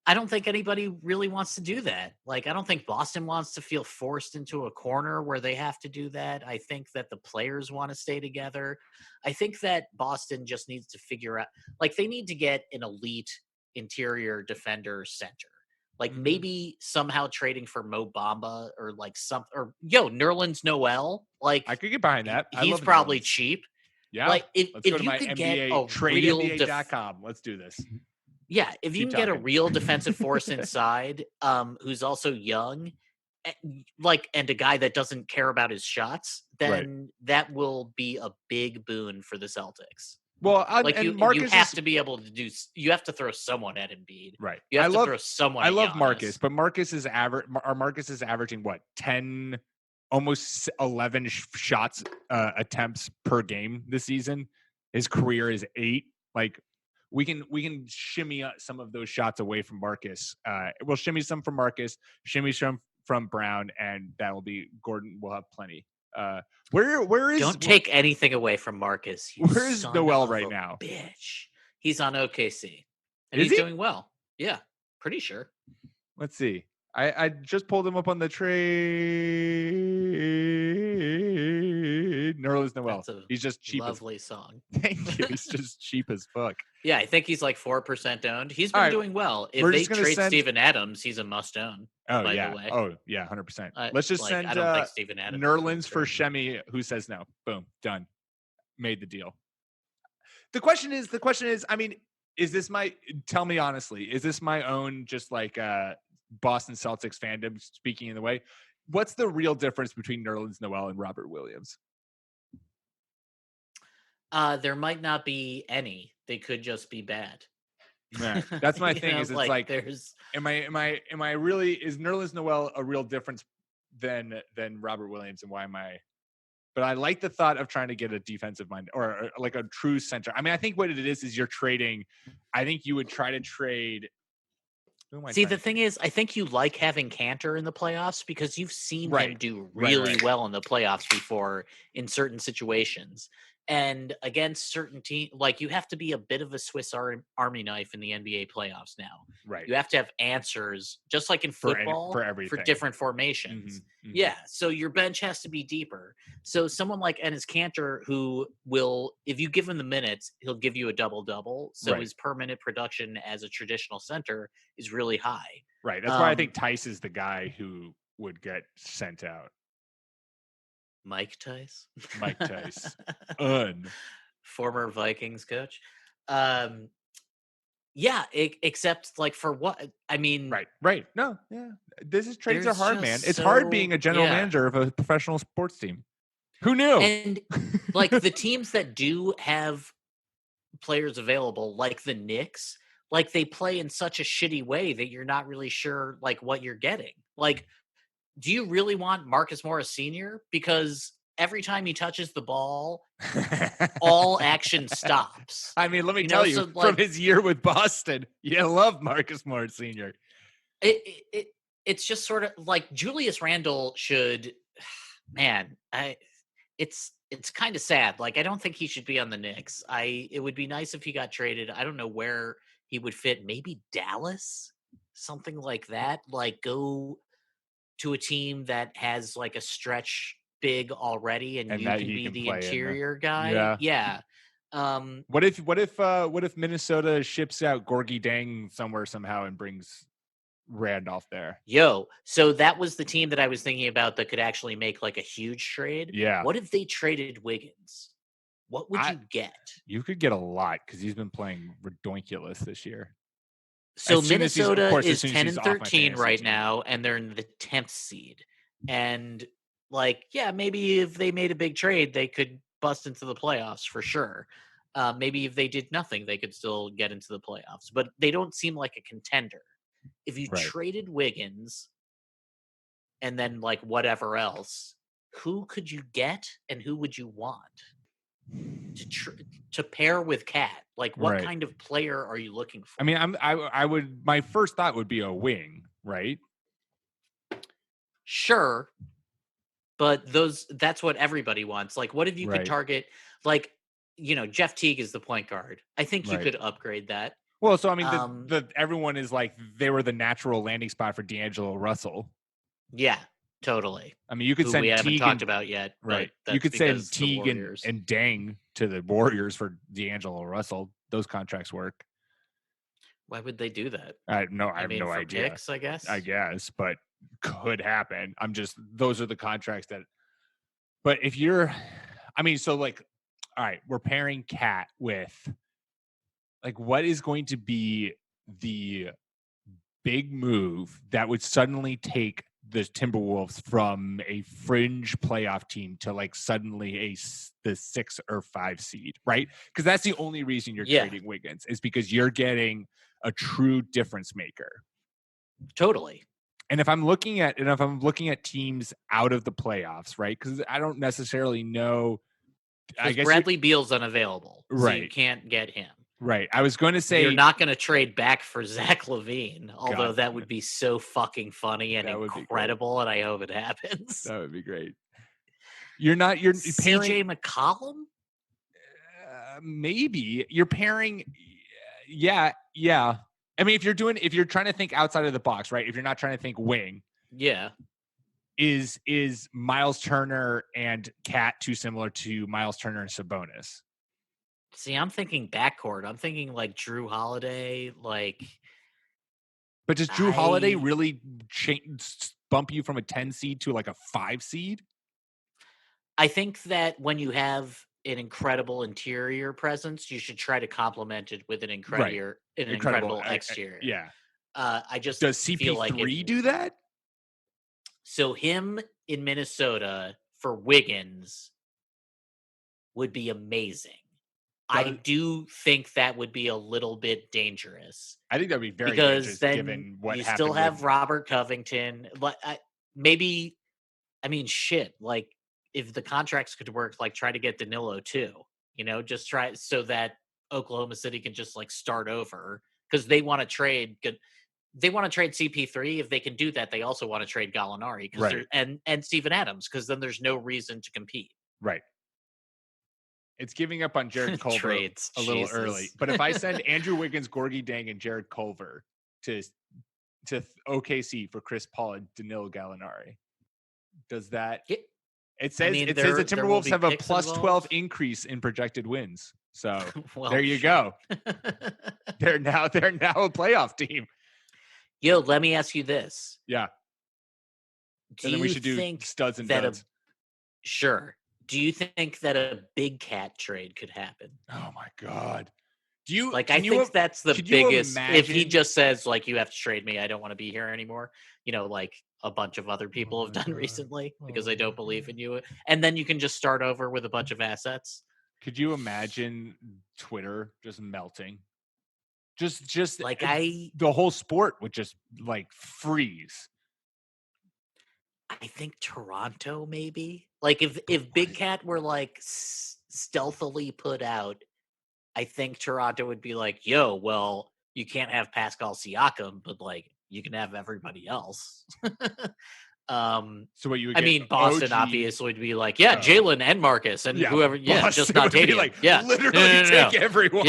I don't think anybody really wants to do that. Like, I don't think Boston wants to feel forced into a corner where they have to do that. I think that the players want to stay together. I think that Boston just needs to figure out, like, they need to get an elite interior defender center. Like, maybe somehow trading for Mo Bamba or like Nerlens Noel. Like, I could get behind that. He's probably cheap. Yeah. Like, if Let's go to you my could NBA, get a TradeNBA.com. Let's do this. Yeah, if you can get a real defensive force inside, who's also young, and a guy that doesn't care about his shots, then that will be a big boon for the Celtics. Well, you have to be able to do. You have to throw someone at Embiid. Right. You have to throw someone. I love Giannis. Marcus, but Marcus is averaging what, 10, almost 11 shots attempts per game this season. His career is 8. Like. We can shimmy some of those shots away from Marcus. We'll shimmy some from Marcus, shimmy some from Brown, and that'll be Gordon. We'll have plenty. Where is? Don't take anything away from Marcus. Where is Noel right now? Bitch, he's on OKC, and he's doing well. Yeah, pretty sure. Let's see. I just pulled him up on the trade. Nerlens Noel. He's just cheap. Lovely song. Thank you. He's just cheap as fuck. Yeah, I think he's like 4% owned. He's been doing well. If they trade Steven Adams, he's a must own. Oh, by yeah. the way. Oh, yeah, 100%. Let's just send I don't think Steven Adams Nerlens for Shemi, who says no. Boom. Done. Made the deal. The question is, I mean, tell me honestly, is this my own just like Boston Celtics fandom speaking in the way? What's the real difference between Nerlens Noel and Robert Williams? There might not be any. They could just be bad. Yeah, that's my thing. Is it's like there's. Am I really? Is Nerlens Noel a real difference than Robert Williams, and why am I? But I like the thought of trying to get a defensive mind or like a true center. I mean, I think what it is you're trading. I think you would try to trade. See, the thing is, I think you like having Cantor in the playoffs because you've seen him do really well in the playoffs before in certain situations. And against certain teams, like you have to be a bit of a Swiss Army knife in the NBA playoffs now. Right. You have to have answers, just like in football, for different formations. Mm-hmm, mm-hmm. Yeah. So your bench has to be deeper. So someone like Enes Kanter, who will, if you give him the minutes, he'll give you a double-double. So his per minute production as a traditional center is really high. Right. That's why I think Tice is the guy who would get sent out. Mike Tice. Former Vikings coach. Yeah, except like for what? I mean, right. No, yeah. Trades are hard, man. It's so, hard being a general manager of a professional sports team. Who knew? And like the teams that do have players available, like the Knicks, like they play in such a shitty way that you're not really sure like what you're getting. Like, do you really want Marcus Morris Sr.? Because every time he touches the ball, all action stops. I mean, let me tell you, so, like, from his year with Boston, you love Marcus Morris Sr. It's just sort of like Julius Randle should, man. It's kind of sad. Like, I don't think he should be on the Knicks. It would be nice if he got traded. I don't know where he would fit. Maybe Dallas, something like that. Like, go to a team that has like a stretch big already, and you can be the interior guy. Yeah. What if Minnesota ships out Gorgie Dang somewhere somehow and brings Randolph there? So that was the team that I was thinking about that could actually make like a huge trade. Yeah. What if they traded Wiggins? What would you get? You could get a lot because he's been playing ridiculous this year. So Minnesota is 10-13 right now, and they're in the 10th seed. And like, yeah, maybe if they made a big trade, they could bust into the playoffs for sure. Maybe if they did nothing, they could still get into the playoffs. But they don't seem like a contender. If you traded Wiggins and then like whatever else, who could you get and who would you want to pair with Cat? Like, what kind of player are you looking for? I mean, I would. My first thought would be a wing, right? Sure, but that's what everybody wants. Like, what if you could target, like, Jeff Teague is the point guard. I think you could upgrade that. Well, so I mean, everyone is like they were the natural landing spot for D'Angelo Russell. Yeah, totally. I mean, you could send we haven't Teague talked about yet, right? You could send Teague and Dang to the Warriors for D'Angelo Russell. Those contracts work. Why would they do that? I have no idea. Picks, I guess, but could happen. Those are the contracts that. But if you're, I mean, so like, all right, we're pairing Cat with. Like, what is going to be the big move that would suddenly take the Timberwolves from a fringe playoff team to like suddenly the 6 or 5 seed, right? Because that's the only reason you're trading Wiggins is because you're getting a true difference maker. Totally. And if I'm looking at teams out of the playoffs, right? Because I don't necessarily know. I guess Bradley Beal's unavailable, so you can't get him. Right. I was going to say you're not going to trade back for Zach LaVine, although that would be so fucking funny and incredible, and I hope it happens. That would be great. You're CJ McCollum? Maybe. You're pairing yeah. I mean, if you're trying to think outside of the box, right? If you're not trying to think wing. Yeah. Is Miles Turner and Cat too similar to Miles Turner and Sabonis? See, I'm thinking backcourt. I'm thinking like Drew Holiday, like. But does Drew Holiday really bump you from a 10 seed to like a 5 seed? I think that when you have an incredible interior presence, you should try to complement it with an incredible exterior. Yeah. I just does CP3 feel like do that? So him in Minnesota for Wiggins would be amazing. I do think that would be a little bit dangerous. I think that would be very dangerous given what happened. You still have Robert Covington. Shit. Like, if the contracts could work, like, try to get Danilo too. Just try so that Oklahoma City can just, like, start over. Because they want to trade They want to trade CP3. If they can do that, they also want to trade Gallinari and Steven Adams, because then there's no reason to compete. Right. It's giving up on Jared Culver a little early. But if I send Andrew Wiggins, Gorgie Dang, and Jared Culver to OKC for Chris Paul and Danilo Gallinari, does that? It says the Timberwolves have a plus 12 increase in projected wins. So there you go. They're now a playoff team. Yo, let me ask you this. Yeah. And then we should do studs and duds. Sure. Do you think that a big Cat trade could happen? Oh my God. Do you like? I think that's the biggest. If he just says like, "You have to trade me. I don't want to be here anymore," like a bunch of other people have done recently because I don't believe in you, and then you can just start over with a bunch of assets. Could you imagine Twitter just melting? Just like the whole sport would just like freeze. I think Toronto maybe. Like if Big Cat were like stealthily put out, I think Toronto would be like, "Yo, well, you can't have Pascal Siakam, but like you can have everybody else." So what you would I mean, Boston OG, obviously would be like, yeah, Jalen and Marcus and whoever, Boston just not Tatum. Like, yeah, literally take everyone.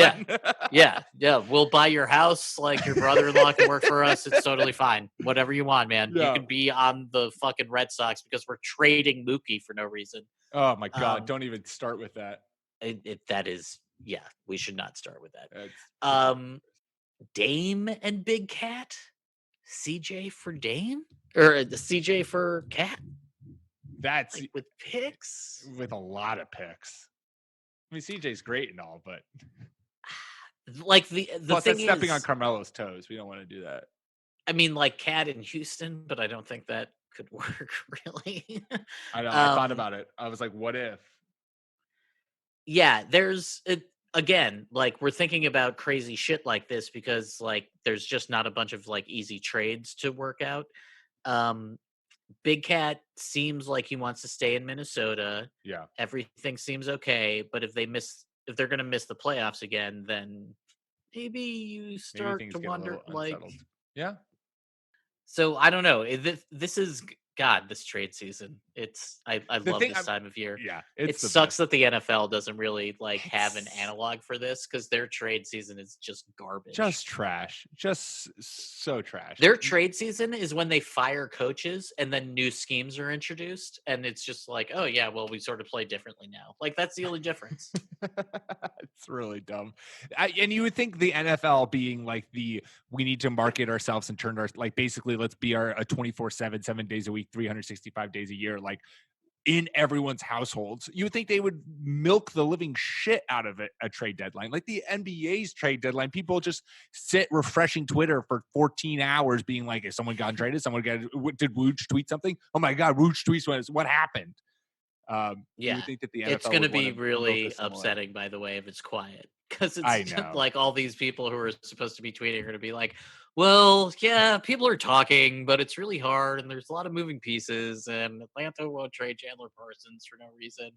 Yeah. We'll buy your house. Like your brother-in-law can work for us. It's totally fine. Whatever you want, man. You can be on the fucking Red Sox because we're trading Mookie for no reason. Oh my God! Don't even start with that. That is, we should not start with that. Dame and Big Cat. CJ for Dame or the CJ for Cat? That's like with picks, with a lot of picks. I mean, CJ's great and all, but like the plus thing that's stepping on Carmelo's toes. We don't want to do that. I mean, like Cat in Houston, but I don't think that could work really. I know. I thought about it. I was like, what if? Yeah, there's again, like we're thinking about crazy shit like this because like there's just not a bunch of like easy trades to work out. Big Cat seems like he wants to stay in Minnesota. Yeah. Everything seems okay, but if they're going to miss the playoffs again, then maybe you start to wonder like yeah. So I don't know. This is this trade season. I love this time of year. Yeah, it sucks that the NFL doesn't really like have an analog for this because their trade season is just garbage, just trash, just so trash. Their trade season is when they fire coaches and then new schemes are introduced, and it's just like, oh yeah, well we sort of play differently now. Like that's the only difference. It's really dumb. And you would think the NFL being like we need to market ourselves and turn our like basically let's be a 24/7, 7 days a week, 365 days a year, like in everyone's households. You would think they would milk the living shit out of it, a trade deadline. Like the NBA's trade deadline, people just sit refreshing Twitter for 14 hours being like, is someone got traded? Did Wooch tweet something? Oh my God, Wooch tweets what happened? You would think that the NFL it's going to be really upsetting, by the way, if it's quiet. Because it's like all these people who are supposed to be tweeting are going to be like, well, yeah, people are talking, but it's really hard, and there's a lot of moving pieces, and Atlanta won't trade Chandler Parsons for no reason.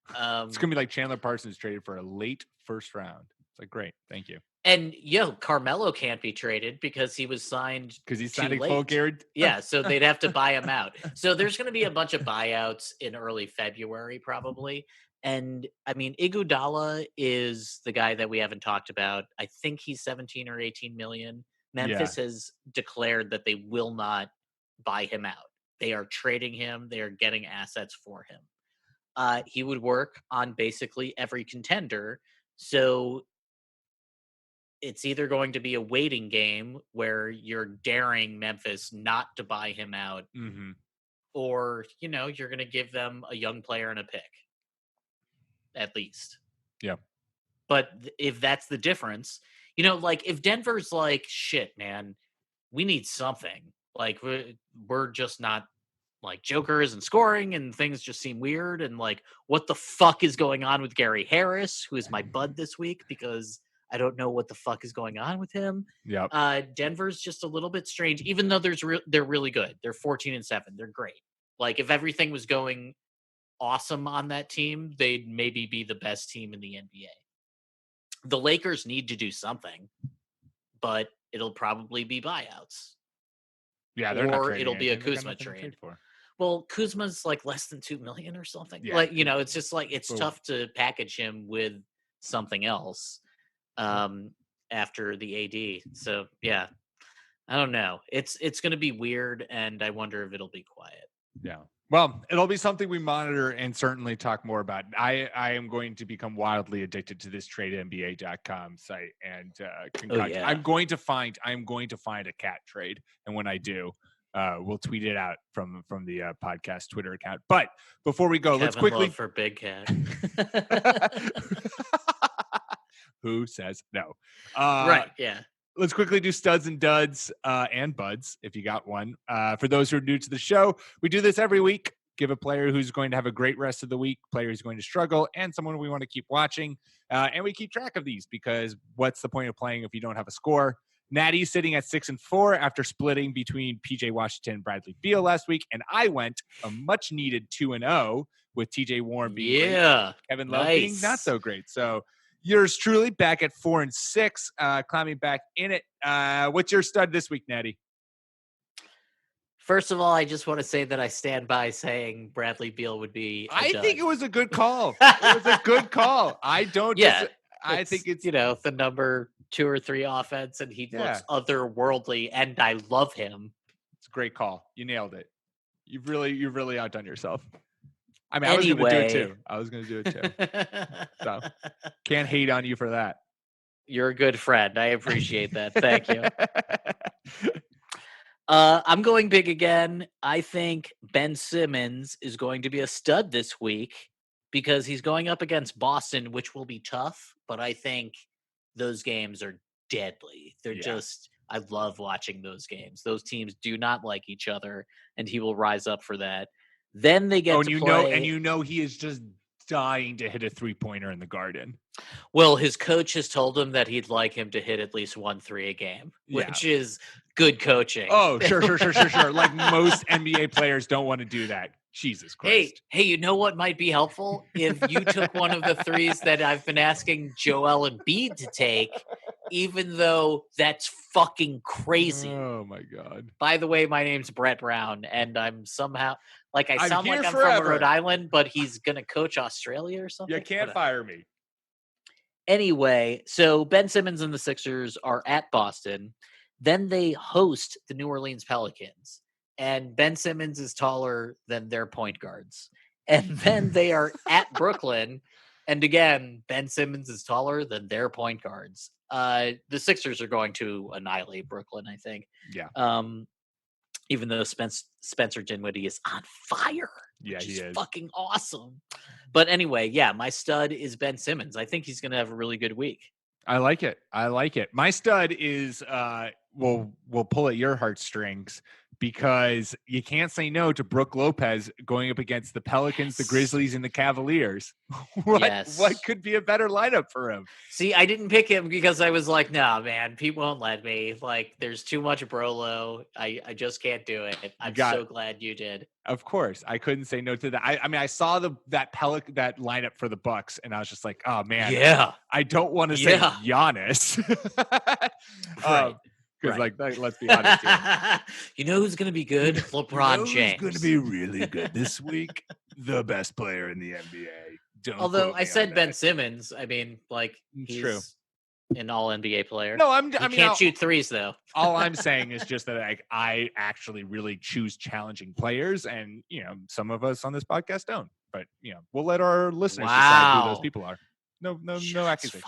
It's going to be like Chandler Parsons traded for a late first round. It's like, great, thank you. And, Carmelo can't be traded because he was signed because he's signing full guarantee. Yeah, so they'd have to buy him out. So there's going to be a bunch of buyouts in early February, probably. And, I mean, Iguodala is the guy that we haven't talked about. I think he's 17 or 18 million. Memphis has declared that they will not buy him out. They are trading him. They are getting assets for him. He would work on basically every contender. So it's either going to be a waiting game where you're daring Memphis not to buy him out, or, you're going to give them a young player and a pick, at least. Yeah. But if that's the difference, like if Denver's like, shit, man, we need something. Like we're just not like Joker isn't scoring and things just seem weird. And like, what the fuck is going on with Gary Harris, who is my bud this week, because I don't know what the fuck is going on with him. Yeah. Denver's just a little bit strange, even though they're really good. They're 14-7. They're great. Like if everything was going awesome on that team, they'd maybe be the best team in the NBA. The Lakers need to do something, but it'll probably be buyouts. Yeah, or it'll be a Kuzma trade. Well, Kuzma's like less than $2 million or something. Yeah. Like it's just like it's tough to package him with something else after the AD. So yeah, I don't know. It's going to be weird, and I wonder if it'll be quiet. Yeah. Well, it'll be something we monitor and certainly talk more about. I am going to become wildly addicted to this TradeNBA.com site, and I'm going to find a cat trade, and when I do, we'll tweet it out from the podcast Twitter account. But before we go, let's quickly for Big Cat. Who says no? Right. Yeah. Let's quickly do studs and duds and buds, if you got one. For those who are new to the show, we do this every week. Give a player who's going to have a great rest of the week, player who's going to struggle, and someone we want to keep watching. And we keep track of these because what's the point of playing if you don't have a score? Natty's sitting at 6-4 after splitting between PJ Washington and Bradley Beal last week. And I went a much needed 2-0 with TJ Warren being great, Kevin Love being not so great. So yours truly back at 4-6, climbing back in it. What's your stud this week, Natty? First of all, I just want to say that I stand by saying Bradley Beal would be. I think it was a good call. It was a good call. I don't. Yeah, I think it's the number 2 or 3 offense, and he looks otherworldly, and I love him. It's a great call. You nailed it. You've really outdone yourself. I mean, anyway. I was going to do it too. So can't hate on you for that. You're a good friend. I appreciate that. Thank you. I'm going big again. I think Ben Simmons is going to be a stud this week because he's going up against Boston, which will be tough, but I think those games are deadly. They're just, I love watching those games. Those teams do not like each other, and he will rise up for that. Then they get to play. He is just dying to hit a 3-pointer in the Garden. Well, his coach has told him that he'd like him to hit at least 1 3 a game, which is good coaching. Oh, sure. Like most NBA players don't want to do that. Jesus Christ. Hey, you know what might be helpful? If you took one of the threes that I've been asking Joel Embiid to take, even though that's fucking crazy. Oh, my God. By the way, my name's Brett Brown, and I'm somehow, I sound like I'm forever. from Rhode Island, but he's going to coach Australia or something. You can't fire me. Anyway, so Ben Simmons and the Sixers are at Boston. Then they host the New Orleans Pelicans. And Ben Simmons is taller than their point guards. And then they are at Brooklyn. And again, Ben Simmons is taller than their point guards. The Sixers are going to annihilate Brooklyn, I think. Yeah. Even though Spencer Dinwiddie is on fire. Yeah, which he is fucking awesome. But anyway, my stud is Ben Simmons. I think he's going to have a really good week. I like it. My stud is we'll pull at your heartstrings because you can't say no to Brook Lopez going up against the Pelicans, the Grizzlies, and the Cavaliers. What could be a better lineup for him? See, I didn't pick him because I was like, no, man, people won't let me. There's too much Brolo. I just can't do it. I'm so glad you did. Of course. I couldn't say no to that. I mean, I saw that lineup for the Bucks, and I was just like, oh, man. Yeah. I don't want to say Giannis. Right. Because, let's be honest here. You know who's going to be good? LeBron James. Who's going to be really good this week? The best player in the NBA. Although I said Ben Simmons, I mean, he's true. An all NBA player. No, he can't shoot threes, though. All I'm saying is just that I actually really choose challenging players, and some of us on this podcast don't. But we'll let our listeners decide who those people are. No accusation.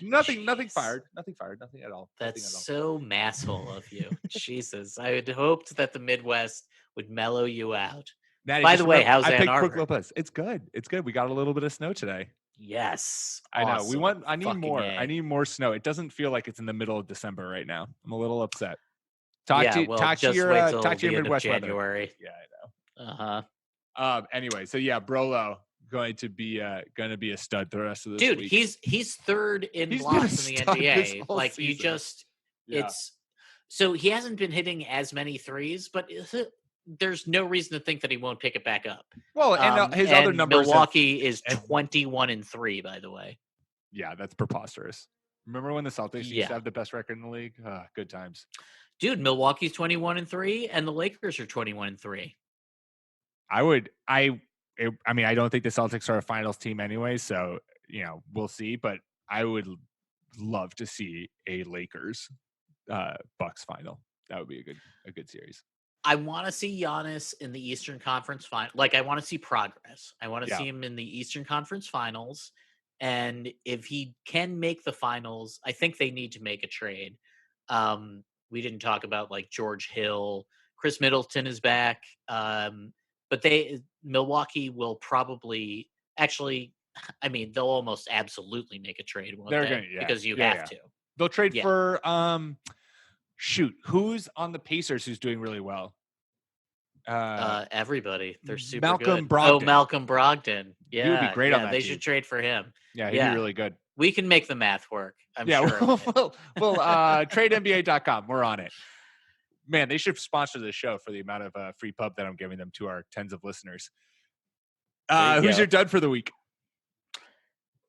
Nothing fired. Nothing at all. That's so masshole of you. Jesus. I had hoped that the Midwest would mellow you out. Natty, by the way, how's Ann Arbor? I picked Brook Lopez. It's good. We got a little bit of snow today. Yes. I know. Awesome. I need more. I need more snow. It doesn't feel like it's in the middle of December right now. I'm a little upset. Talk to your Midwest January. Weather. Yeah, I know. Anyway, so Brolo going to be a stud the rest of this week. Dude, he's third in blocks in the NBA. It's so he hasn't been hitting as many threes, but there's no reason to think that he won't pick it back up. Well, and his other numbers. Milwaukee is 21-3, by the way. Yeah, that's preposterous. Remember when the Celtics used to have the best record in the league? Good times. Dude, Milwaukee's 21-3, and the Lakers are 21-3. I mean, I don't think the Celtics are a finals team anyway, so we'll see. But I would love to see a Lakers Bucks final. That would be a good series. I want to see Giannis in the Eastern Conference final. I want to see progress. I want to see him in the Eastern Conference Finals. And if he can make the finals, I think they need to make a trade. We didn't talk about George Hill. Chris Middleton is back. But Milwaukee will probably actually I mean, they'll almost absolutely make a trade, won't They're they? gonna, yeah, Because you yeah, have yeah. to. They'll trade Yeah. for shoot, who's on the Pacers who's doing really well? Everybody. They're super Malcolm good. Brogdon. Oh, Malcolm Brogdon. Yeah. He would be great on that They team. should trade for him. Yeah, he'd be really good. We can make the math work. I'm Yeah, sure. we'll tradenba.com. We're on it. Man, they should sponsor the show for the amount of free pub that I'm giving them to our tens of listeners. Who's your dud for the week?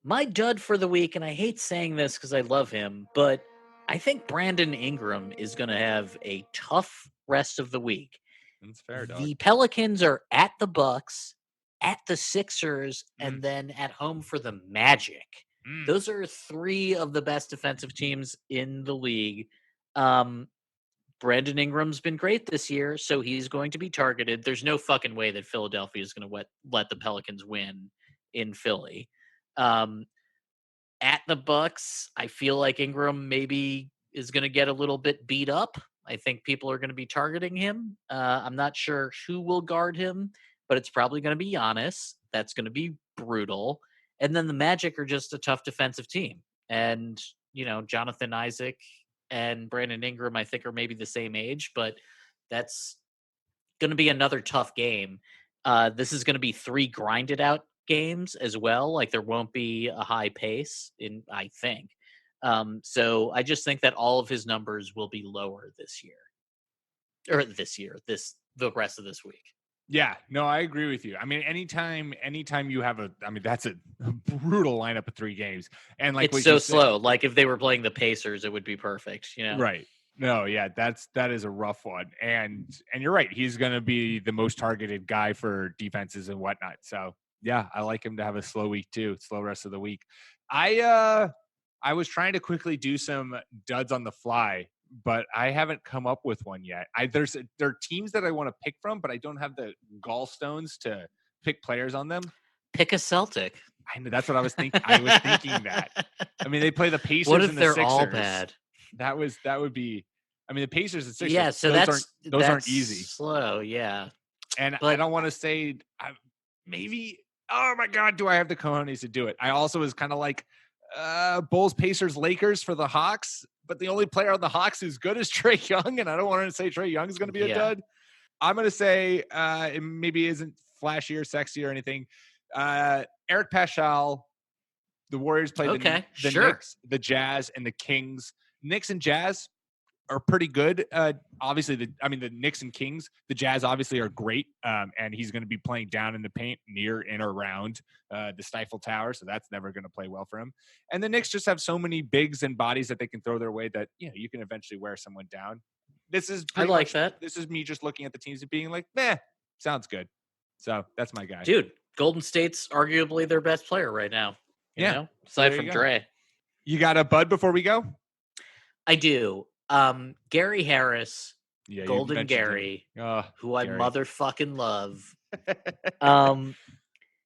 My dud for the week, and I hate saying this because I love him, but I think Brandon Ingram is going to have a tough rest of the week. That's fair, dog. The Pelicans are at the Bucks, at the Sixers, and then at home for the Magic. Those are three of the best defensive teams in the league. Brandon Ingram's been great this year, so he's going to be targeted. There's no fucking way that Philadelphia is going to let the Pelicans win in Philly. At the Bucks, I feel like Ingram maybe is going to get a little bit beat up. I think people are going to be targeting him. I'm not sure who will guard him, but it's probably going to be Giannis. That's going to be brutal. And then the Magic are just a tough defensive team. And, Jonathan Isaac and Brandon Ingram, I think, are maybe the same age, but that's going to be another tough game. This is going to be 3 grinded out games as well. Like there won't be a high pace I think. So I just think that all of his numbers will be lower the rest of this week. Yeah, no, I agree with you. I mean, anytime you have that's a brutal lineup of 3 games. And like it's so slow. Like if they were playing the Pacers, it would be perfect, Right. No, yeah, that is a rough one. And you're right. He's going to be the most targeted guy for defenses and whatnot. So yeah, I like him to have a slow week too. Slow rest of the week. I was trying to quickly do some duds on the fly, but I haven't come up with one yet. There are teams that I want to pick from, but I don't have the gallstones to pick players on them. Pick a Celtic. I know, that's what I was thinking. I was thinking that. I mean, they play the Pacers what if and the they're Sixers. All bad? That would be. I mean, the Pacers and Sixers. Yeah, so those aren't easy. Slow, yeah. And I don't want to say maybe. Oh my God, do I have the cojones to do it? I also was kind of like Bulls, Pacers, Lakers for the Hawks, but the only player on the Hawks who's good is Trae Young, and I don't want to say Trae Young is going to be a dud. I'm going to say it maybe isn't flashy or sexy or anything. Eric Paschall, the Warriors play the Knicks, the Jazz, and the Kings. Knicks and Jazz are pretty good. Obviously, the Knicks and Kings, the Jazz obviously are great, and he's going to be playing down in the paint, near and around the Stifle Tower, so that's never going to play well for him. And the Knicks just have so many bigs and bodies that they can throw their way that you can eventually wear someone down. This is that. This is me just looking at the teams and being like, meh, sounds good. So that's my guy. Dude, Golden State's arguably their best player right now. You know? Aside from Dre. You got a bud before we go? I do. Gary Harris, Golden Gary, who I motherfucking love.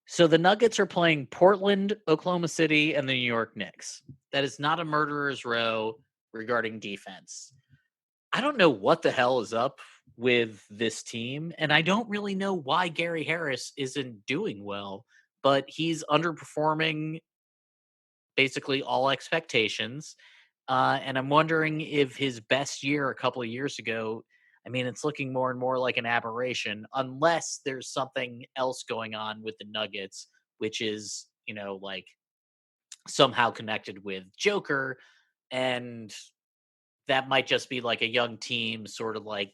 So the Nuggets are playing Portland, Oklahoma City, and the New York Knicks. That is not a murderer's row regarding defense. I don't know what the hell is up with this team, and I don't really know why Gary Harris isn't doing well, but he's underperforming basically all expectations. And I'm wondering if his best year a couple of years ago, it's looking more and more like an aberration, unless there's something else going on with the Nuggets, which is, like somehow connected with Joker. And that might just be like a young team sort of like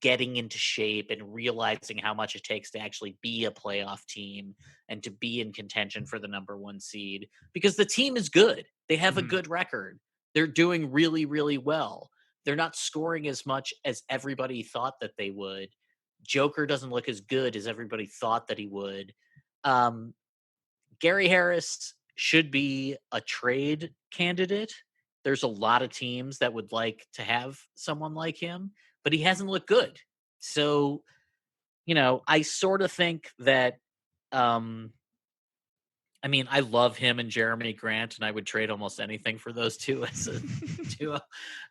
getting into shape and realizing how much it takes to actually be a playoff team and to be in contention for the number 1 seed, because the team is good. They have a good record. They're doing really, really well. They're not scoring as much as everybody thought that they would. Joker doesn't look as good as everybody thought that he would. Gary Harris should be a trade candidate. There's a lot of teams that would like to have someone like him, but he hasn't looked good. So, I sort of think that, I love him and Jeremy Grant, and I would trade almost anything for those two as a duo.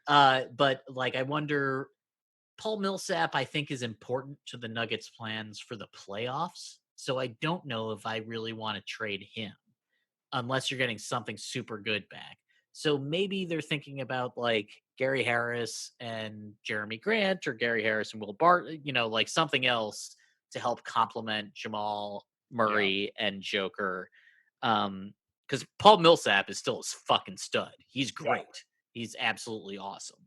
But I wonder, Paul Millsap, I think, is important to the Nuggets' plans for the playoffs. So I don't know if I really want to trade him. unless you're getting something super good back. So maybe they're thinking about like Gary Harris and Jeremy Grant, or Gary Harris and Will Bart, like something else to help complement Jamal Murray and Joker. Because Paul Millsap is still a fucking stud. He's great. Yeah. He's absolutely awesome.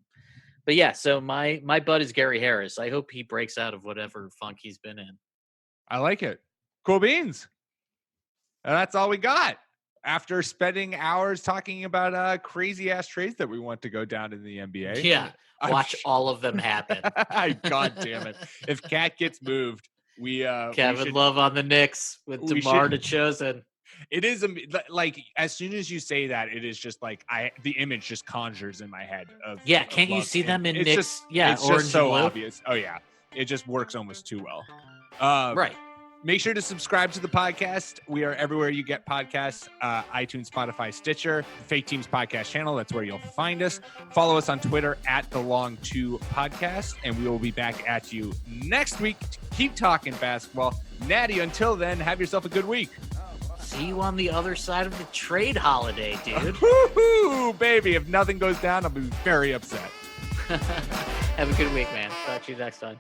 But yeah, so my bud is Gary Harris. I hope he breaks out of whatever funk he's been in. I like it. Cool beans. And that's all we got. After spending hours talking about crazy ass trades that we want to go down in the NBA. Yeah. Watch all of them happen. God damn it. If Cat gets moved, Kevin Love on the Knicks with DeMar DeRozan. It is like, as soon as you say that, it is just like the image just conjures in my head of can't you see them in Knicks? Just, it's just so obvious. Oh yeah, it just works almost too well. Right. Make sure to subscribe to the podcast. We are everywhere you get podcasts, iTunes, Spotify, Stitcher, Fake Teams Podcast channel. That's where you'll find us. Follow us on Twitter at The Long Two Podcast, and we will be back at you next week to keep talking basketball. Natty, until then, have yourself a good week. See you on the other side of the trade holiday, dude. Woo-hoo, baby. If nothing goes down, I'll be very upset. Have a good week, man. Talk to you next time.